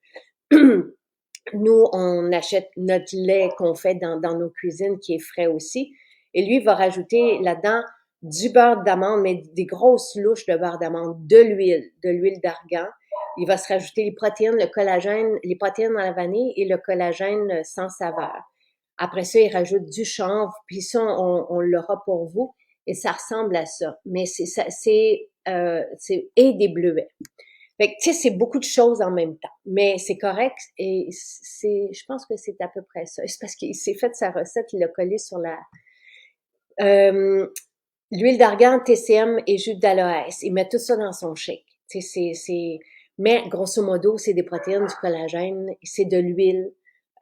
Nous, on achète notre lait qu'on fait dans nos cuisines qui est frais aussi. Et lui, il va rajouter là-dedans du beurre d'amande, mais des grosses louches de beurre d'amande, de l'huile d'argan. Il va se rajouter les protéines, le collagène, les protéines dans la vanille et le collagène sans saveur. Après ça, il rajoute du chanvre, puis ça, on l'aura pour vous. Et ça ressemble à ça. Mais et des bleuets. Fait que, tu sais, c'est beaucoup de choses en même temps. Mais c'est correct et je pense que c'est à peu près ça. C'est parce qu'il s'est fait sa recette, il l'a collé sur l'huile d'argan, TCM et jus d'aloès. Il met tout ça dans son shake. Tu sais, mais grosso modo, c'est des protéines, du collagène, c'est de l'huile.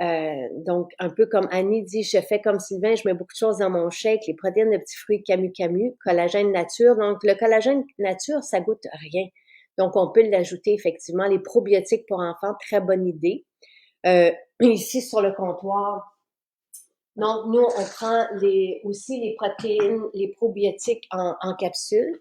Donc, un peu comme Annie dit, je fais comme Sylvain, je mets beaucoup de choses dans mon shake, les protéines de petits fruits camu, collagène nature. Donc, le collagène nature, ça goûte rien. Donc, on peut l'ajouter effectivement. Les probiotiques pour enfants, très bonne idée. Ici, sur le comptoir, donc, nous, on prend aussi les protéines, les probiotiques en capsule.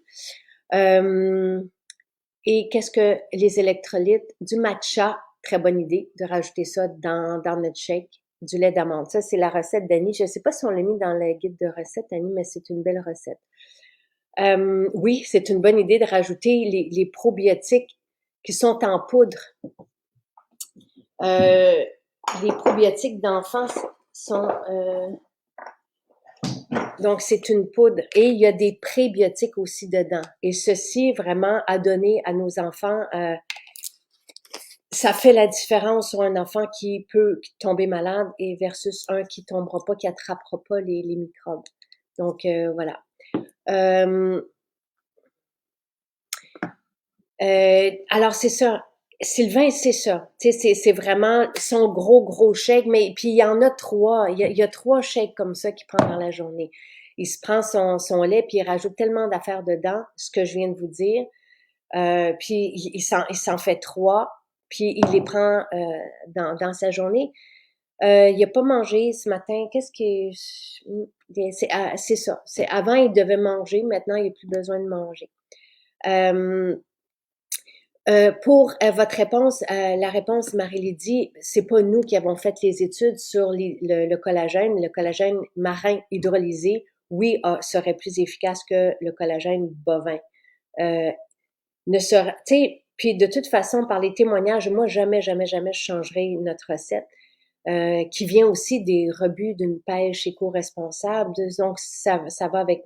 Et qu'est-ce que les électrolytes? Du matcha, très bonne idée de rajouter ça dans notre shake. Du lait d'amande. Ça, c'est la recette d'Annie. Je ne sais pas si on l'a mis dans le guide de recettes, Annie, mais c'est une belle recette. Oui, c'est une bonne idée de rajouter les probiotiques qui sont en poudre. Les probiotiques d'enfants sont... donc, c'est une poudre. Et il y a des prébiotiques aussi dedans. Et ceci, vraiment, à donner à nos enfants, ça fait la différence sur un enfant qui peut tomber malade et versus un qui tombera pas, qui attrapera pas les microbes. Donc, voilà. Alors, c'est ça. Sylvain, c'est ça. Tu sais, c'est vraiment son gros shake, mais puis il y en a 3. Il y a 3 shakes comme ça qu'il prend dans la journée. Il se prend son lait, puis il rajoute tellement d'affaires dedans, ce que je viens de vous dire. Puis il s'en fait 3, puis il les prend dans sa journée. Il a pas mangé ce matin. Qu'est-ce qui c'est ça. C'est avant il devait manger, maintenant il n'a plus besoin de manger. Pour votre réponse, la réponse, Marie-Lydie, c'est pas nous qui avons fait les études sur le collagène. Le collagène marin hydrolysé, oui, serait plus efficace que le collagène bovin. Tu sais, puis de toute façon, par les témoignages, moi, jamais, je changerai notre recette, qui vient aussi des rebuts d'une pêche éco-responsable. Donc, ça va avec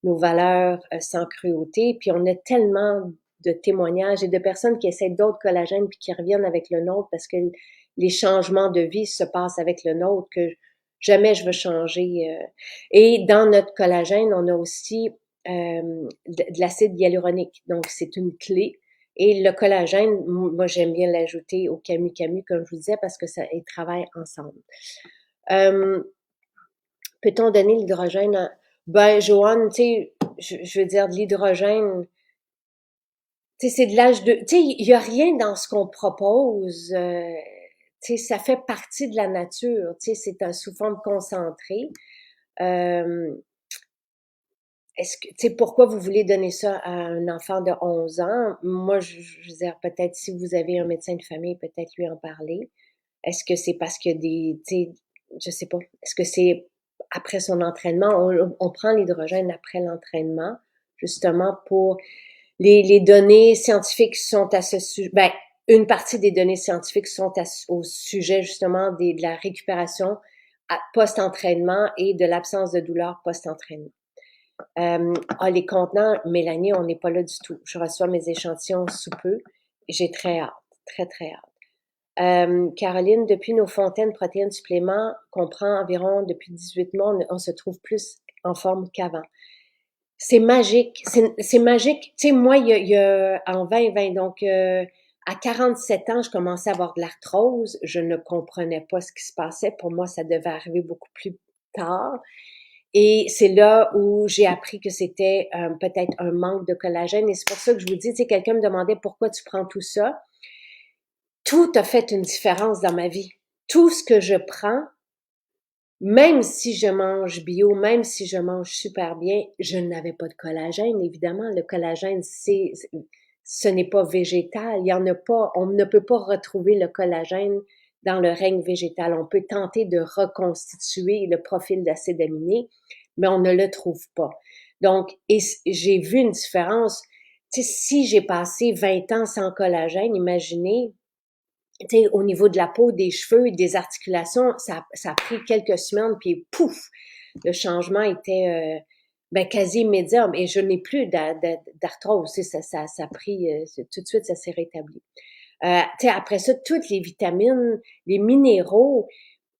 nos valeurs sans cruauté. Puis on a tellement de témoignages et de personnes qui essaient d'autres collagènes puis qui reviennent avec le nôtre parce que les changements de vie se passent avec le nôtre que jamais je veux changer. Et dans notre collagène, on a aussi de l'acide hyaluronique. Donc, c'est une clé. Et le collagène, moi, j'aime bien l'ajouter au camu, comme je vous disais, parce que ils travaillent ensemble. Peut-on donner l'hydrogène? Ben, Joanne, tu sais, je veux dire, de l'hydrogène, tu sais, c'est de l'âge de... Tu sais, il y a rien dans ce qu'on propose. Tu sais, ça fait partie de la nature. Tu sais, c'est sous forme concentrée. Est-ce que, tu sais, pourquoi vous voulez donner ça à un enfant de 11 ans? Moi, je veux dire, peut-être si vous avez un médecin de famille, peut-être lui en parler. Est-ce que c'est parce que tu sais, je sais pas. Est-ce que c'est après son entraînement? On prend l'hydrogène après l'entraînement, justement pour les données scientifiques sont à ce sujet. Ben, une partie des données scientifiques sont au sujet justement de la récupération post-entraînement et de l'absence de douleur post-entraînement. Les contenants, Mélanie, on n'est pas là du tout. Je reçois mes échantillons sous peu. J'ai très hâte. Très, très hâte. Caroline, depuis nos fontaines protéines suppléments qu'on prend environ depuis 18 mois, on se trouve plus en forme qu'avant. C'est magique, c'est magique. Tu sais, moi, il y a en 2020, donc à 47 ans, je commençais à avoir de l'arthrose. Je ne comprenais pas ce qui se passait. Pour moi, ça devait arriver beaucoup plus tard. Et c'est là où j'ai appris que c'était peut-être un manque de collagène. Et c'est pour ça que je vous dis, tu sais, quelqu'un me demandait pourquoi tu prends tout ça. Tout a fait une différence dans ma vie. Tout ce que je prends, même si je mange bio, même si je mange super bien, je n'avais pas de collagène, évidemment. Le collagène, ce n'est pas végétal. Il y en a pas, on ne peut pas retrouver le collagène dans le règne végétal. On peut tenter de reconstituer le profil d'acide aminé, mais on ne le trouve pas. Donc, et j'ai vu une différence. Tu sais, si j'ai passé 20 ans sans collagène, imaginez, tu sais, au niveau de la peau, des cheveux, des articulations, ça a pris quelques semaines, puis pouf, le changement était quasi immédiat. Et je n'ai plus d'arthrose, ça a pris, tout de suite, ça s'est rétabli. Tu sais, après ça, toutes les vitamines, les minéraux,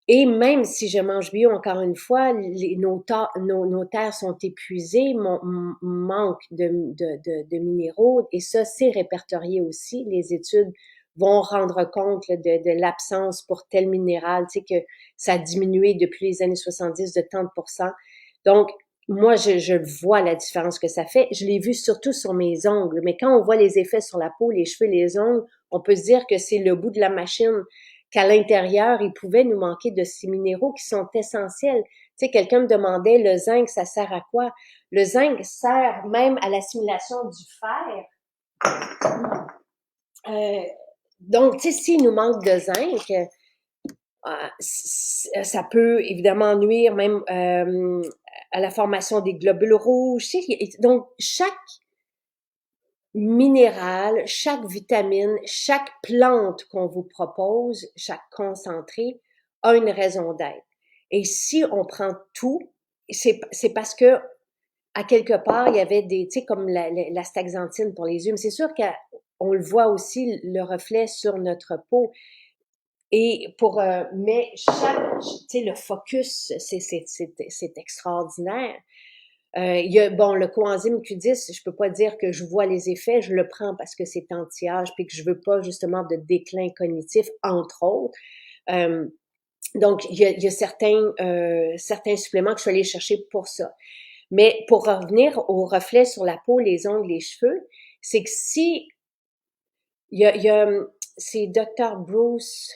et même si je mange bio, encore une fois, nos terres sont épuisées, manque de minéraux, et ça, c'est répertorié aussi. Les études vont rendre compte de l'absence pour tel minéral, tu sais, que ça a diminué depuis les années 70 de tant de pourcents. Donc, moi, je vois la différence que ça fait. Je l'ai vu surtout sur mes ongles, mais quand on voit les effets sur la peau, les cheveux, les ongles, on peut se dire que c'est le bout de la machine, qu'à l'intérieur, il pouvait nous manquer de ces minéraux qui sont essentiels. Tu sais, quelqu'un me demandait, le zinc, ça sert à quoi? Le zinc sert même à l'assimilation du fer. Donc, tu sais, s'il nous manque de zinc, ça peut évidemment nuire même à la formation des globules rouges. Donc, chaque minéral, chaque vitamine, chaque plante qu'on vous propose, chaque concentré, a une raison d'être. Et si on prend tout, c'est parce que à quelque part, il y avait des, tu sais, comme la staxanthine pour les yeux, mais c'est sûr qu'on le voit aussi, le reflet sur notre peau. Et mais chaque, tu sais, le focus, c'est extraordinaire. Il y a, bon, le coenzyme Q10, je peux pas dire que je vois les effets, je le prends parce que c'est anti-âge puis que je veux pas justement de déclin cognitif, entre autres. Donc, il y a certains suppléments que je suis allée chercher pour ça. Mais pour revenir au reflet sur la peau, les ongles, les cheveux, c'est que si c'est Dr. Bruce,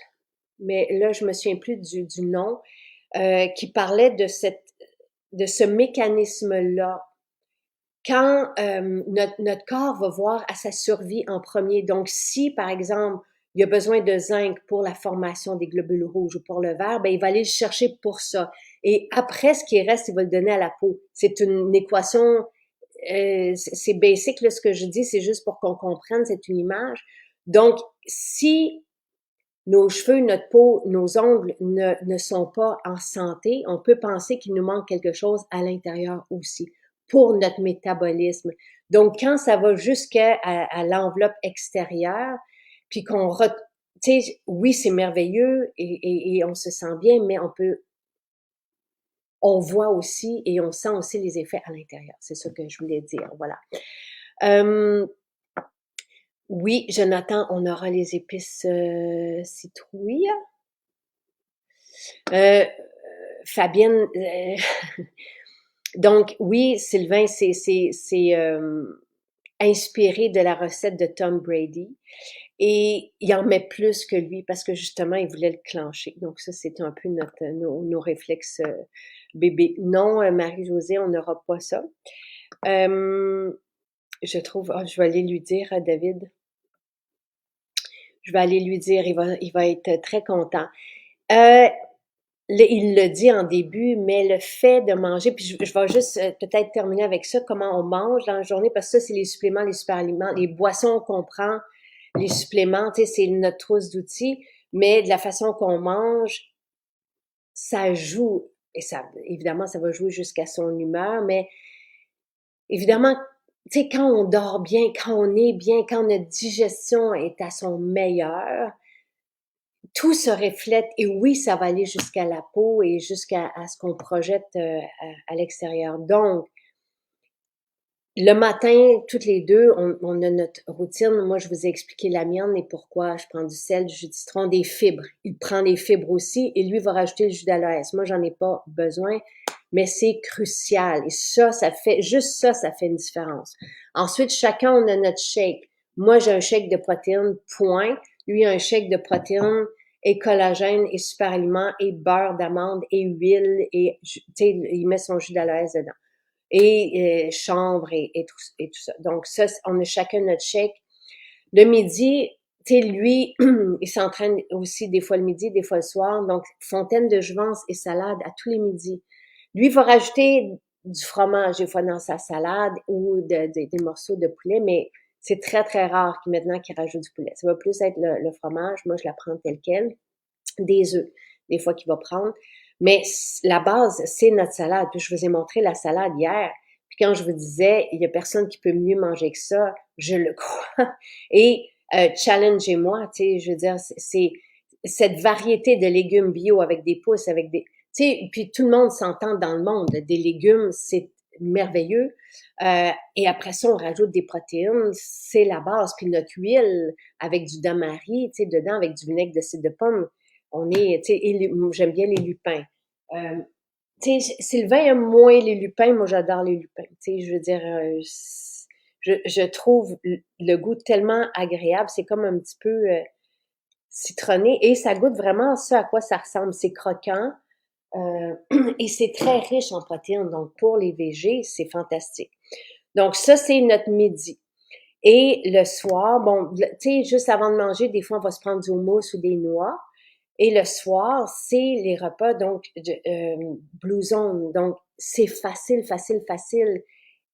mais là, je me souviens plus du nom, qui parlait de ce mécanisme-là. Quand notre corps va voir à sa survie en premier. Donc, si, par exemple, il y a besoin de zinc pour la formation des globules rouges ou pour le vert, ben il va aller le chercher pour ça. Et après, ce qui reste, il va le donner à la peau. C'est une équation, c'est basic, là, ce que je dis, c'est juste pour qu'on comprenne, c'est une image. Donc, si nos cheveux, notre peau, nos ongles ne sont pas en santé, on peut penser qu'il nous manque quelque chose à l'intérieur aussi pour notre métabolisme. Donc, quand ça va jusqu'à l'enveloppe extérieure, puis tu sais, oui, c'est merveilleux et on se sent bien, mais on voit aussi et on sent aussi les effets à l'intérieur. C'est ça que je voulais dire, voilà. Oui, Jonathan, on aura les épices citrouilles. Fabienne, donc oui, Sylvain, c'est inspiré de la recette de Tom Brady et il en met plus que lui parce que justement, il voulait le clencher. Donc ça, c'est un peu nos réflexes bébés. Non, Marie-Josée, on n'aura pas ça. Je trouve, je vais aller lui dire à David. Je vais aller lui dire, il va être très content. Il le dit en début, mais le fait de manger, puis je vais juste peut-être terminer avec ça, comment on mange dans la journée, parce que ça, c'est les suppléments, les super-aliments, les boissons qu'on prend, les suppléments, tu sais, c'est notre trousse d'outils, mais de la façon qu'on mange, ça joue, et ça, évidemment, ça va jouer jusqu'à son humeur, mais évidemment, tu sais, quand on dort bien, quand on est bien, quand notre digestion est à son meilleur, tout se reflète et oui, ça va aller jusqu'à la peau et jusqu'à ce qu'on projette à l'extérieur. Donc, le matin, toutes les deux, on a notre routine. Moi, je vous ai expliqué la mienne et pourquoi je prends du sel, du jus de citron, des fibres. Il prend des fibres aussi et lui va rajouter le jus d'aloès. Moi, j'en ai pas besoin, mais c'est crucial. Et ça fait, juste ça fait une différence. Ensuite, chacun, on a notre shake. Moi, j'ai un shake de protéines, point. Lui, un shake de protéines et collagène et super aliments et beurre d'amande et huile et, tu sais, il met son jus d'aloès dedans et chanvre et tout ça. Donc ça, on a chacun notre chèque. Le midi, tu sais, lui, il s'entraîne aussi des fois le midi, des fois le soir. Donc, fontaine de jouvence et salade à tous les midis. Lui, il va rajouter du fromage des fois dans sa salade ou des morceaux de poulet, mais c'est très, très rare maintenant qu'il rajoute du poulet. Ça va plus être le fromage. Moi, je la prends telle quelle. Des œufs, des fois qu'il va prendre. Mais la base, c'est notre salade. Puis je vous ai montré la salade hier. Puis quand je vous disais, il y a personne qui peut mieux manger que ça, je le crois. Et challengez-moi, tu sais, je veux dire, c'est cette variété de légumes bio avec des pousses, avec des, tu sais, puis tout le monde s'entend dans le monde. Des légumes, c'est merveilleux. Et après ça, on rajoute des protéines, c'est la base. Puis notre huile avec du damari, tu sais, dedans avec du vinaigre de cidre de pomme, on est, tu sais, j'aime bien les lupins. Tu sais, Sylvain aime moins les lupins, moi j'adore les lupins. Tu sais, je veux dire, je trouve le goût tellement agréable, c'est comme un petit peu citronné et ça goûte vraiment ce à quoi ça ressemble. C'est croquant euh, et c'est très riche en protéines. Donc pour les végés, c'est fantastique. Donc ça, c'est notre midi. Et le soir, bon, tu sais, juste avant de manger, des fois, on va se prendre du houmous ou des noix. Et le soir, c'est les repas, donc, Blue Zone. Donc, c'est facile, facile, facile.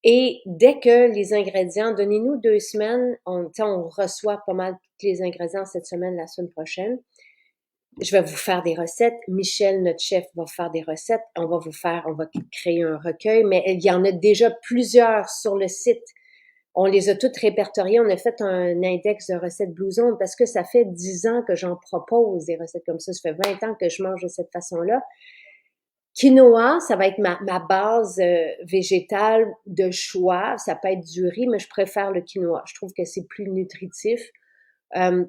Et dès que les ingrédients, donnez-nous 2 semaines, on reçoit pas mal tous les ingrédients cette semaine, la semaine prochaine. Je vais vous faire des recettes. Michel, notre chef, va faire des recettes. On va créer un recueil, mais il y en a déjà plusieurs sur le site. On les a toutes répertoriées. On a fait un index de recettes Blue Zone parce que ça fait 10 ans que j'en propose des recettes comme ça. Ça fait 20 ans que je mange de cette façon-là. Quinoa, ça va être ma base végétale de choix. Ça peut être du riz, mais je préfère le quinoa. Je trouve que c'est plus nutritif. Euh,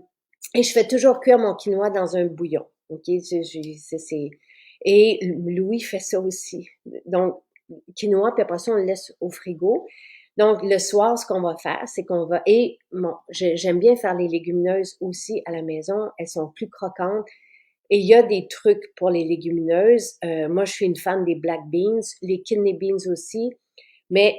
et je fais toujours cuire mon quinoa dans un bouillon. OK? Et Louis fait ça aussi. Donc, quinoa, puis après ça, on le laisse au frigo. Donc, le soir, ce qu'on va faire, c'est qu'on va... Et bon, j'aime bien faire les légumineuses aussi à la maison. Elles sont plus croquantes. Et il y a des trucs pour les légumineuses. Moi, je suis une fan des black beans, les kidney beans aussi. Mais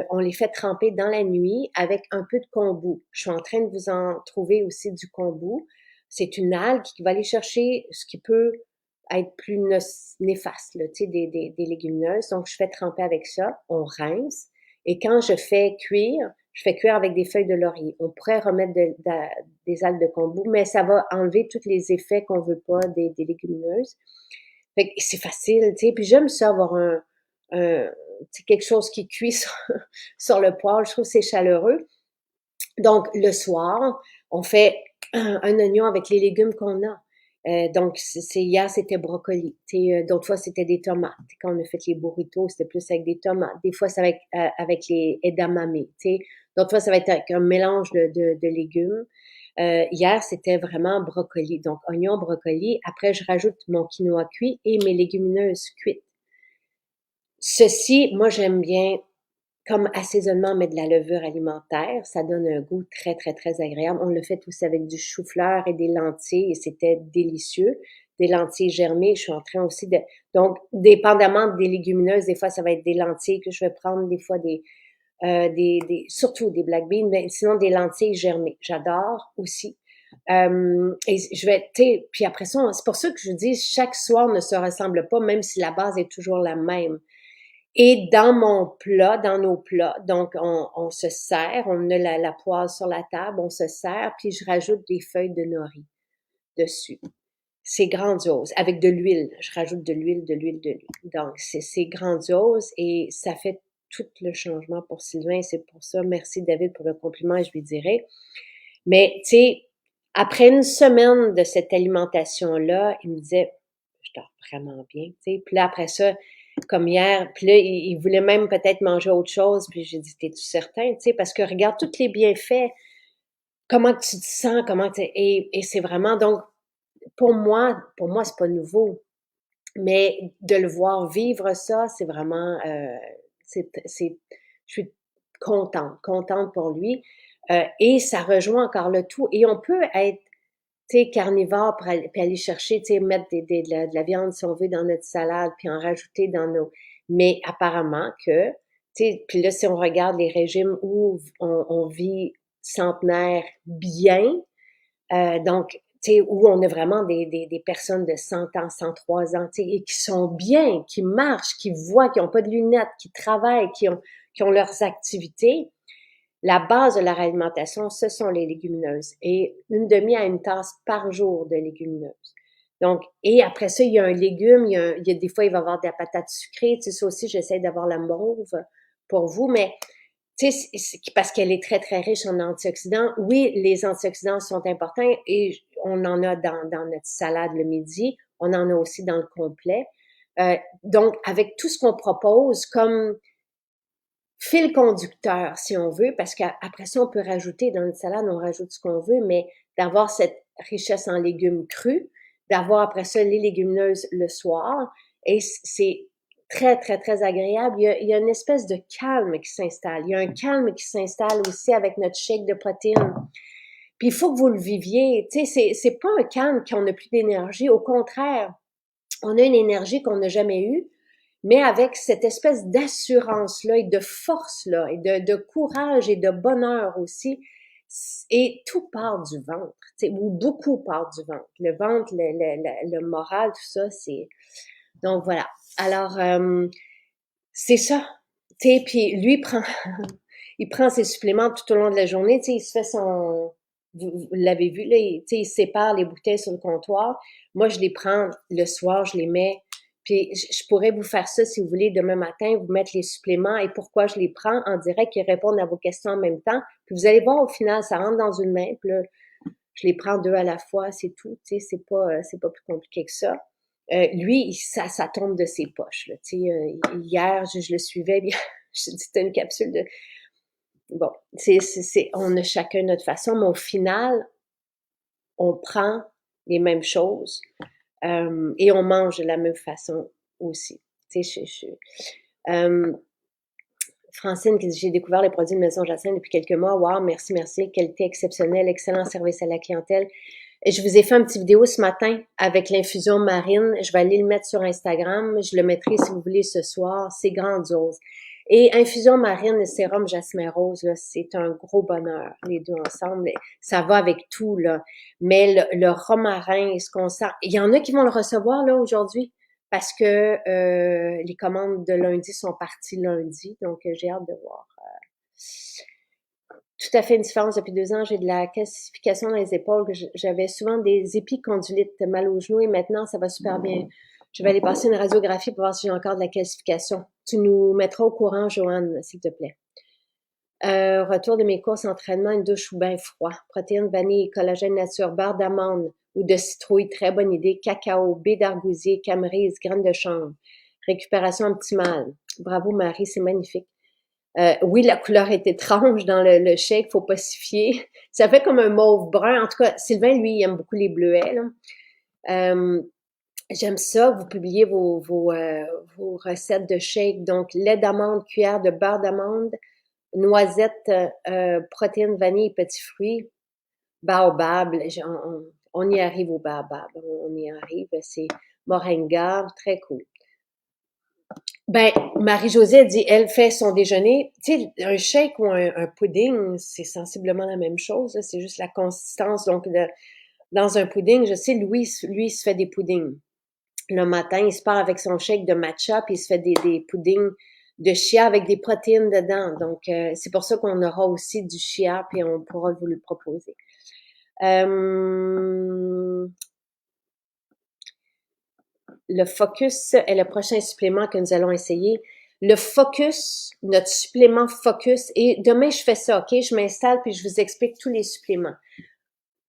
on les fait tremper dans la nuit avec un peu de kombu. Je suis en train de vous en trouver aussi du kombu. C'est une algue qui va aller chercher ce qui peut être plus néfaste, là, tu sais, des légumineuses. Donc, je fais tremper avec ça. On rince. Et quand je fais cuire avec des feuilles de laurier. On pourrait remettre des algues de kombu, mais ça va enlever tous les effets qu'on veut pas des légumineuses. Fait que c'est facile, tu sais. Puis j'aime ça avoir c'est quelque chose qui cuit sur le poêle. Je trouve que c'est chaleureux. Donc, le soir, on fait un oignon avec les légumes qu'on a. Donc, hier, c'était brocoli. D'autres fois, c'était des tomates. Quand on a fait les burritos, c'était plus avec des tomates. Des fois, c'est avec les edamame. D'autres fois, ça va être avec un mélange de légumes. Hier, c'était vraiment brocoli. Donc, oignon, brocoli. Après, je rajoute mon quinoa cuit et mes légumineuses cuites. Ceci, moi, j'aime bien comme assaisonnement, mais de la levure alimentaire. Ça donne un goût très, très, très agréable. On le fait aussi avec du chou-fleur et des lentilles et c'était délicieux. Des lentilles germées. Je suis en train aussi de... Donc, dépendamment des légumineuses, des fois, ça va être des lentilles que je vais prendre, des fois surtout des black beans, mais sinon des lentilles germées. J'adore aussi. Et je vais, tu sais, puis après ça, c'est pour ça que je dis, chaque soir ne se ressemble pas, même si la base est toujours la même. Et dans mon plat, dans nos plats, donc on se sert, on a la poêle sur la table, on se sert, puis je rajoute des feuilles de nori dessus. C'est grandiose. Avec de l'huile. Je rajoute de l'huile, de l'huile, de l'huile. Donc, c'est grandiose et ça fait tout le changement pour Sylvain. C'est pour ça, merci David pour le compliment et je lui dirai. Mais, tu sais, après une semaine de cette alimentation-là, il me disait, je dors vraiment bien, tu sais. Puis là, après ça, comme hier, puis là, il voulait même peut-être manger autre chose. Puis j'ai dit, t'es-tu certain, tu sais, parce que regarde tous les bienfaits, comment que tu te sens, et c'est vraiment, donc, pour moi, c'est pas nouveau. Mais de le voir vivre ça, c'est vraiment, je suis contente pour lui. Et ça rejoint encore le tout. Et on peut être, tu sais, carnivore puis aller chercher, tu sais, mettre de la viande, si on veut, dans notre salade, puis en rajouter dans nos... Mais apparemment que, tu sais, puis là, si on regarde les régimes où on vit centenaire bien, donc, tu sais, où on a vraiment des personnes de 100 ans, 103 ans, tu sais, et qui sont bien, qui marchent, qui voient, qui n'ont pas de lunettes, qui travaillent, qui ont leurs activités. La base de leur alimentation, ce sont les légumineuses. Et une demi à une tasse par jour de légumineuses. Donc, et après ça, il y a un légume, il y a des fois, il va y avoir de la patate sucrée. Tu sais, ça aussi, j'essaie d'avoir la mauve pour vous, mais tu sais, parce qu'elle est très, très riche en antioxydants. Oui, les antioxydants sont importants et on en a dans notre salade le midi. On en a aussi dans le complet. Donc, avec tout ce qu'on propose comme fil conducteur, si on veut, parce qu'après ça, on peut rajouter dans notre salade, on rajoute ce qu'on veut, mais d'avoir cette richesse en légumes crus, d'avoir après ça les légumineuses le soir, et c'est très, très, très agréable. Il y a une espèce de calme qui s'installe. Il y a un calme qui s'installe aussi avec notre shake de protéines. Puis il faut que vous le viviez. Tu sais, c'est pas un calme qu'on n'a plus d'énergie. Au contraire, on a une énergie qu'on n'a jamais eue, mais avec cette espèce d'assurance-là et de force-là et de courage et de bonheur aussi. Et tout part du ventre, tu sais, ou beaucoup part du ventre. Le ventre, le moral, tout ça, c'est... Donc voilà. Alors, c'est ça. Tu sais, puis lui il prend ses suppléments tout au long de la journée. Tu sais, il se fait son... Vous l'avez vu, là, tu sais, il sépare les bouteilles sur le comptoir. Moi, je les prends le soir, je les mets. Puis, je pourrais vous faire ça, si vous voulez, demain matin, vous mettre les suppléments et pourquoi je les prends en direct et répondre à vos questions en même temps. Puis, vous allez voir, au final, ça rentre dans une main. Puis là, je les prends deux à la fois, c'est tout. Tu sais, c'est pas plus compliqué que ça. Lui, ça tombe de ses poches, là. Tu sais, hier, je le suivais, bien, je dis, c'était une capsule de... Bon, on a chacun notre façon, mais au final, on prend les mêmes choses et on mange de la même façon aussi. Tu sais, Francine qui dit, j'ai découvert les produits de Maison Jacinthe depuis quelques mois. Wow, merci, merci. Qualité exceptionnelle, excellent service à la clientèle. Et je vous ai fait une petite vidéo ce matin avec l'infusion marine. Je vais aller le mettre sur Instagram. Je le mettrai, si vous voulez, ce soir. C'est grandiose. Et infusion marine et sérum jasmin rose, là, c'est un gros bonheur, les deux ensemble. Ça va avec tout, là. Mais le romarin, ce qu'on sent... Il y en a qui vont le recevoir, là, aujourd'hui, parce que les commandes de lundi sont parties lundi. Donc, j'ai hâte de voir. Tout à fait une différence depuis 2 ans. J'ai de la calcification dans les épaules. J'avais souvent des épicondylites, mal aux genoux et maintenant, ça va super bien. Je vais aller passer une radiographie pour voir si j'ai encore de la calcification. Tu nous mettras au courant, Joanne, s'il te plaît. Retour de mes courses, entraînement, une douche ou bain froid. Protéines, vanille, collagène nature, beurre d'amande ou de citrouille, très bonne idée. Cacao, baie d'argousier, camerise, graines de chanvre. Récupération optimale. Bravo Marie, c'est magnifique. Oui, la couleur est étrange dans le shake, faut pas s'y fier. Ça fait comme un mauve brun. En tout cas, Sylvain, lui, il aime beaucoup les bleuets, là. J'aime ça. Vous publiez vos recettes de shake. Donc, lait d'amande, cuillère de beurre d'amande, noisettes, protéines, vanille, petits fruits, baobab. On y arrive au baobab. On y arrive. C'est moringa, très cool. Ben, Marie-Josée a dit, elle fait son déjeuner. Tu sais, un shake ou un pudding, c'est sensiblement la même chose. C'est juste la consistance. Donc, dans un pudding, je sais, lui, il se fait des puddings. Le matin, il se part avec son shake de matcha, puis il se fait des puddings de chia avec des protéines dedans. Donc, c'est pour ça qu'on aura aussi du chia, puis on pourra vous le proposer. Le Focus est le prochain supplément que nous allons essayer. le focus, notre supplément focus, et demain je fais ça, ok? Je m'installe puis je vous explique tous les suppléments.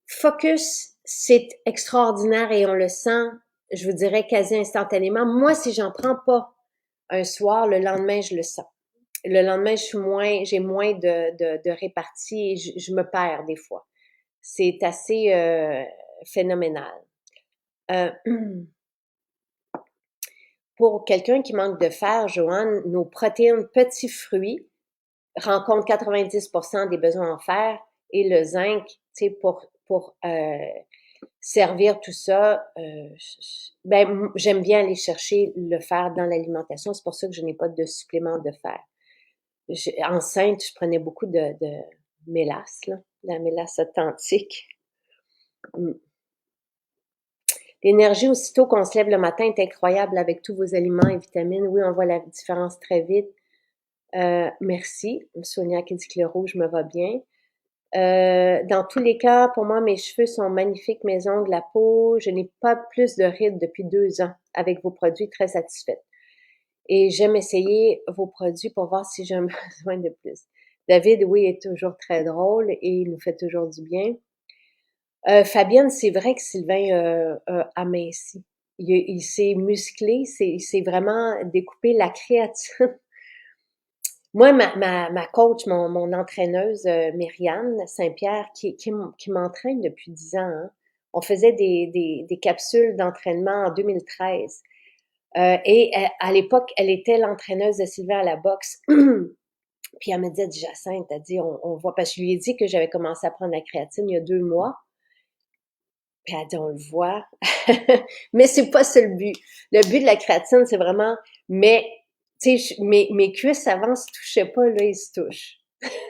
Focus, c'est extraordinaire et on le sent, je vous dirais quasi instantanément. Moi, si j'en prends pas un soir, le lendemain, je le sens. Le lendemain, j'ai moins de répartie et je me perds des fois. C'est assez phénoménal. Pour quelqu'un qui manque de fer, Joanne, nos protéines petits fruits rencontrent 90% des besoins en fer et le zinc, tu sais, pour servir tout ça, ben j'aime bien aller chercher le fer dans l'alimentation. C'est pour ça que je n'ai pas de supplément de fer. Enceinte, je prenais beaucoup de mélasse, là, la mélasse authentique. L'énergie aussitôt qu'on se lève le matin est incroyable avec tous vos aliments et vitamines. Oui, on voit la différence très vite. Merci. Sonia qui dit que le rouge me va bien. Dans tous les cas, pour moi, mes cheveux sont magnifiques, mes ongles, la peau. Je n'ai pas plus de rides depuis 2 ans avec vos produits, très satisfaite. Et j'aime essayer vos produits pour voir si j'ai besoin de plus. David, oui, est toujours très drôle et il nous fait toujours du bien. Fabienne, c'est vrai que Sylvain aminci. Il s'est musclé, il s'est vraiment découpé la créatine. Moi, ma coach, mon entraîneuse, Myriane Saint-Pierre, qui m'entraîne depuis 10 ans, hein, on faisait des capsules d'entraînement en 2013. Et à l'époque, elle était l'entraîneuse de Sylvain à la boxe. Puis elle me dit, Jacinthe, elle dit, on voit, parce que je lui ai dit que j'avais commencé à prendre la créatine il y a 2 mois. Puis elle dit, on le voit. Mais c'est pas ça le but. Le but de la créatine, c'est vraiment, mais, tu sais, mes cuisses avant se touchaient pas, là, ils se touchent.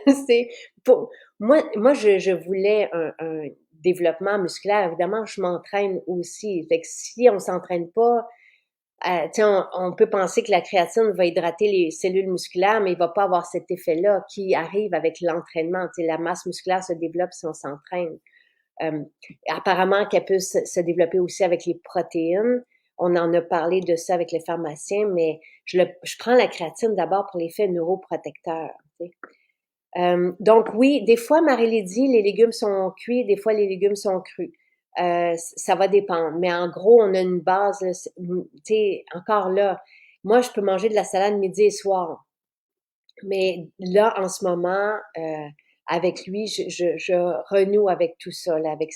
C'est pour, moi, je voulais un développement musculaire. Évidemment, je m'entraîne aussi. Fait que si on s'entraîne pas, tu sais, on peut penser que la créatine va hydrater les cellules musculaires, mais il va pas avoir cet effet-là qui arrive avec l'entraînement. Tu sais, la masse musculaire se développe si on s'entraîne. Apparemment qu'elle peut se développer aussi avec les protéines. On en a parlé de ça avec les pharmaciens, mais je prends la créatine d'abord pour l'effet neuroprotecteur. Tu sais. Donc oui, des fois, Marie-Lydie, les légumes sont cuits, des fois les légumes sont crus. Ça va dépendre. Mais en gros, on a une base, tu sais, encore là, moi, je peux manger de la salade midi et soir. Mais là, en ce moment, avec lui, je renoue avec tout ça, là, avec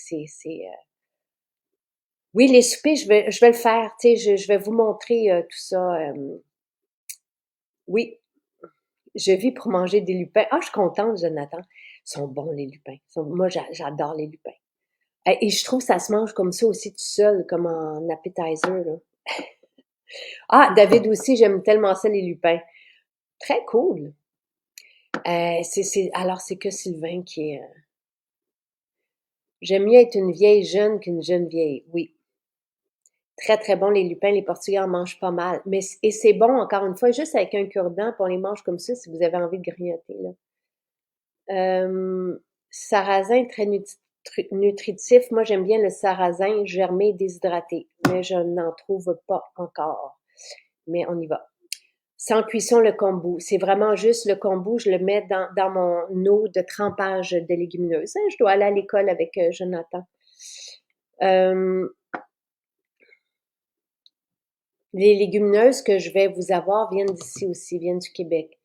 Oui, les soupers, je vais le faire, tu sais, je vais vous montrer tout ça. Oui, je vis pour manger des lupins. Ah, je suis contente, Jonathan. Ils sont bons, les lupins. Moi, j'adore les lupins. Et je trouve que ça se mange comme ça aussi tout seul, comme en appetizer, là. Ah, David aussi, j'aime tellement ça, les lupins. Très cool. Alors, c'est que Sylvain qui est... J'aime mieux être une vieille jeune qu'une jeune vieille. Oui. Très, très bon, les lupins. Les Portugais en mangent pas mal. Et c'est bon, encore une fois, juste avec un cure-dent, puis on les mange comme ça si vous avez envie de grignoter, là. Sarrasin, très nutritif. Moi, j'aime bien le sarrasin germé déshydraté, mais je n'en trouve pas encore. Mais on y va. Sans cuisson, le kombu. C'est vraiment juste le kombu, je le mets dans mon eau de trempage de légumineuses. Je dois aller à l'école avec Jonathan. Les légumineuses que je vais vous avoir viennent d'ici aussi, viennent du Québec.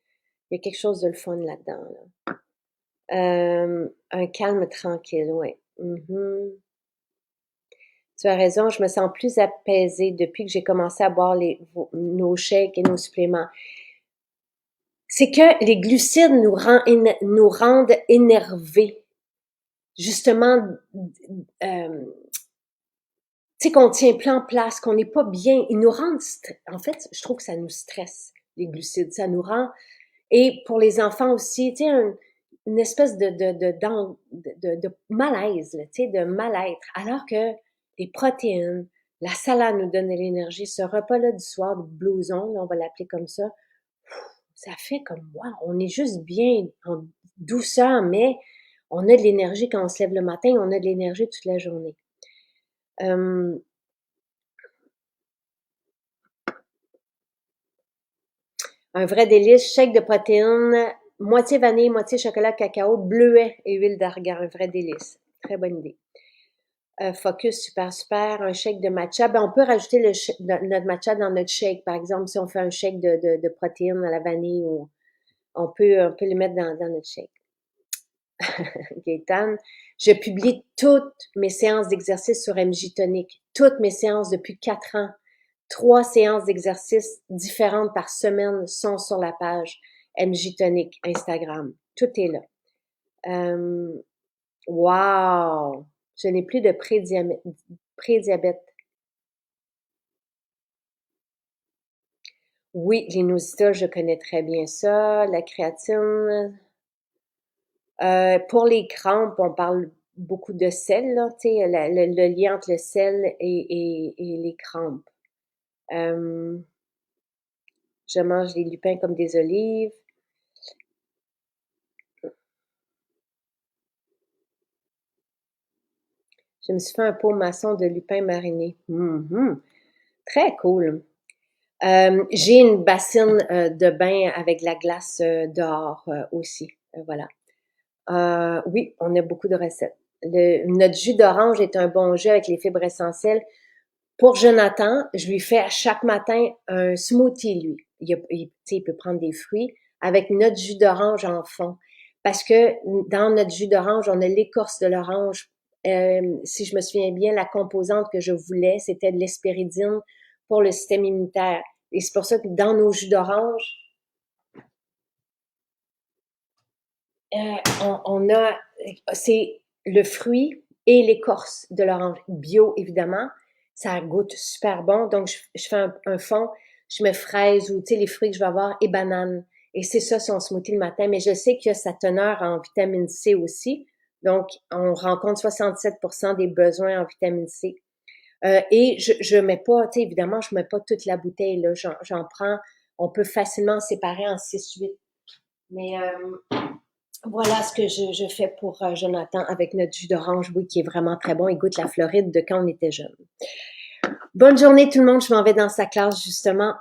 Il y a quelque chose de le fun là-dedans, là. Un calme tranquille, oui. Tu as raison, je me sens plus apaisée depuis que j'ai commencé à boire nos shakes et nos suppléments. C'est que les glucides nous rendent énervés. Justement, tu sais, qu'on tient plus en place, qu'on n'est pas bien. Ils nous rendent, en fait, je trouve que ça nous stresse, les glucides. Ça nous rend, et pour les enfants aussi, tu sais, une espèce de malaise, tu sais, de mal-être. Alors que les protéines, la salade nous donne de l'énergie. Ce repas-là du soir, du blouson, là, on va l'appeler comme ça fait comme, wow, on est juste bien en douceur, mais on a de l'énergie quand on se lève le matin, on a de l'énergie toute la journée. Un vrai délice, shake de protéines, moitié vanille, moitié chocolat cacao, bleuet et huile d'argan. Un vrai délice. Très bonne idée. Focus, super, super. Un shake de matcha. Ben, on peut rajouter notre matcha dans notre shake. Par exemple, si on fait un shake de protéines à la vanille, ou on peut le mettre dans notre shake. Gaëtan, je publie toutes mes séances d'exercice sur MJ Tonic. Toutes mes séances depuis 4 ans. 3 séances d'exercice différentes par semaine sont sur la page MJ Tonic Instagram. Tout est là. Wow! Je n'ai plus de prédiabète. Oui, l'inositol, je connais très bien ça. La créatine. Pour les crampes, on parle beaucoup de sel, là, tu sais, le lien entre le sel et les crampes. Je mange des lupins comme des olives. Je me suis fait un pot maçon de lupin mariné. Très cool. J'ai une bassine de bain avec de la glace dehors aussi. Voilà. Oui, on a beaucoup de recettes. Notre jus d'orange est un bon jus avec les fibres essentielles. Pour Jonathan, je lui fais à chaque matin un smoothie, lui. Il peut prendre des fruits avec notre jus d'orange en fond. Parce que dans notre jus d'orange, on a l'écorce de l'orange. Si je me souviens bien, la composante que je voulais, c'était de l'hespéridine pour le système immunitaire. Et c'est pour ça que dans nos jus d'orange, c'est le fruit et l'écorce de l'orange. Bio, évidemment. Ça goûte super bon. Donc, je fais un fond, je mets fraises ou, tu sais, les fruits que je vais avoir et bananes. Et c'est ça, son smoothie le matin. Mais je sais qu'il y a sa teneur en vitamine C aussi. Donc, on rencontre 67% des besoins en vitamine C. Et je mets pas, tu sais, évidemment, je mets pas toute la bouteille, là. J'en prends, on peut facilement séparer en 6-8. Mais voilà ce que je fais pour Jonathan avec notre jus d'orange, oui, qui est vraiment très bon. Il goûte la Floride de quand on était jeune. Bonne journée tout le monde, je m'en vais dans sa classe justement.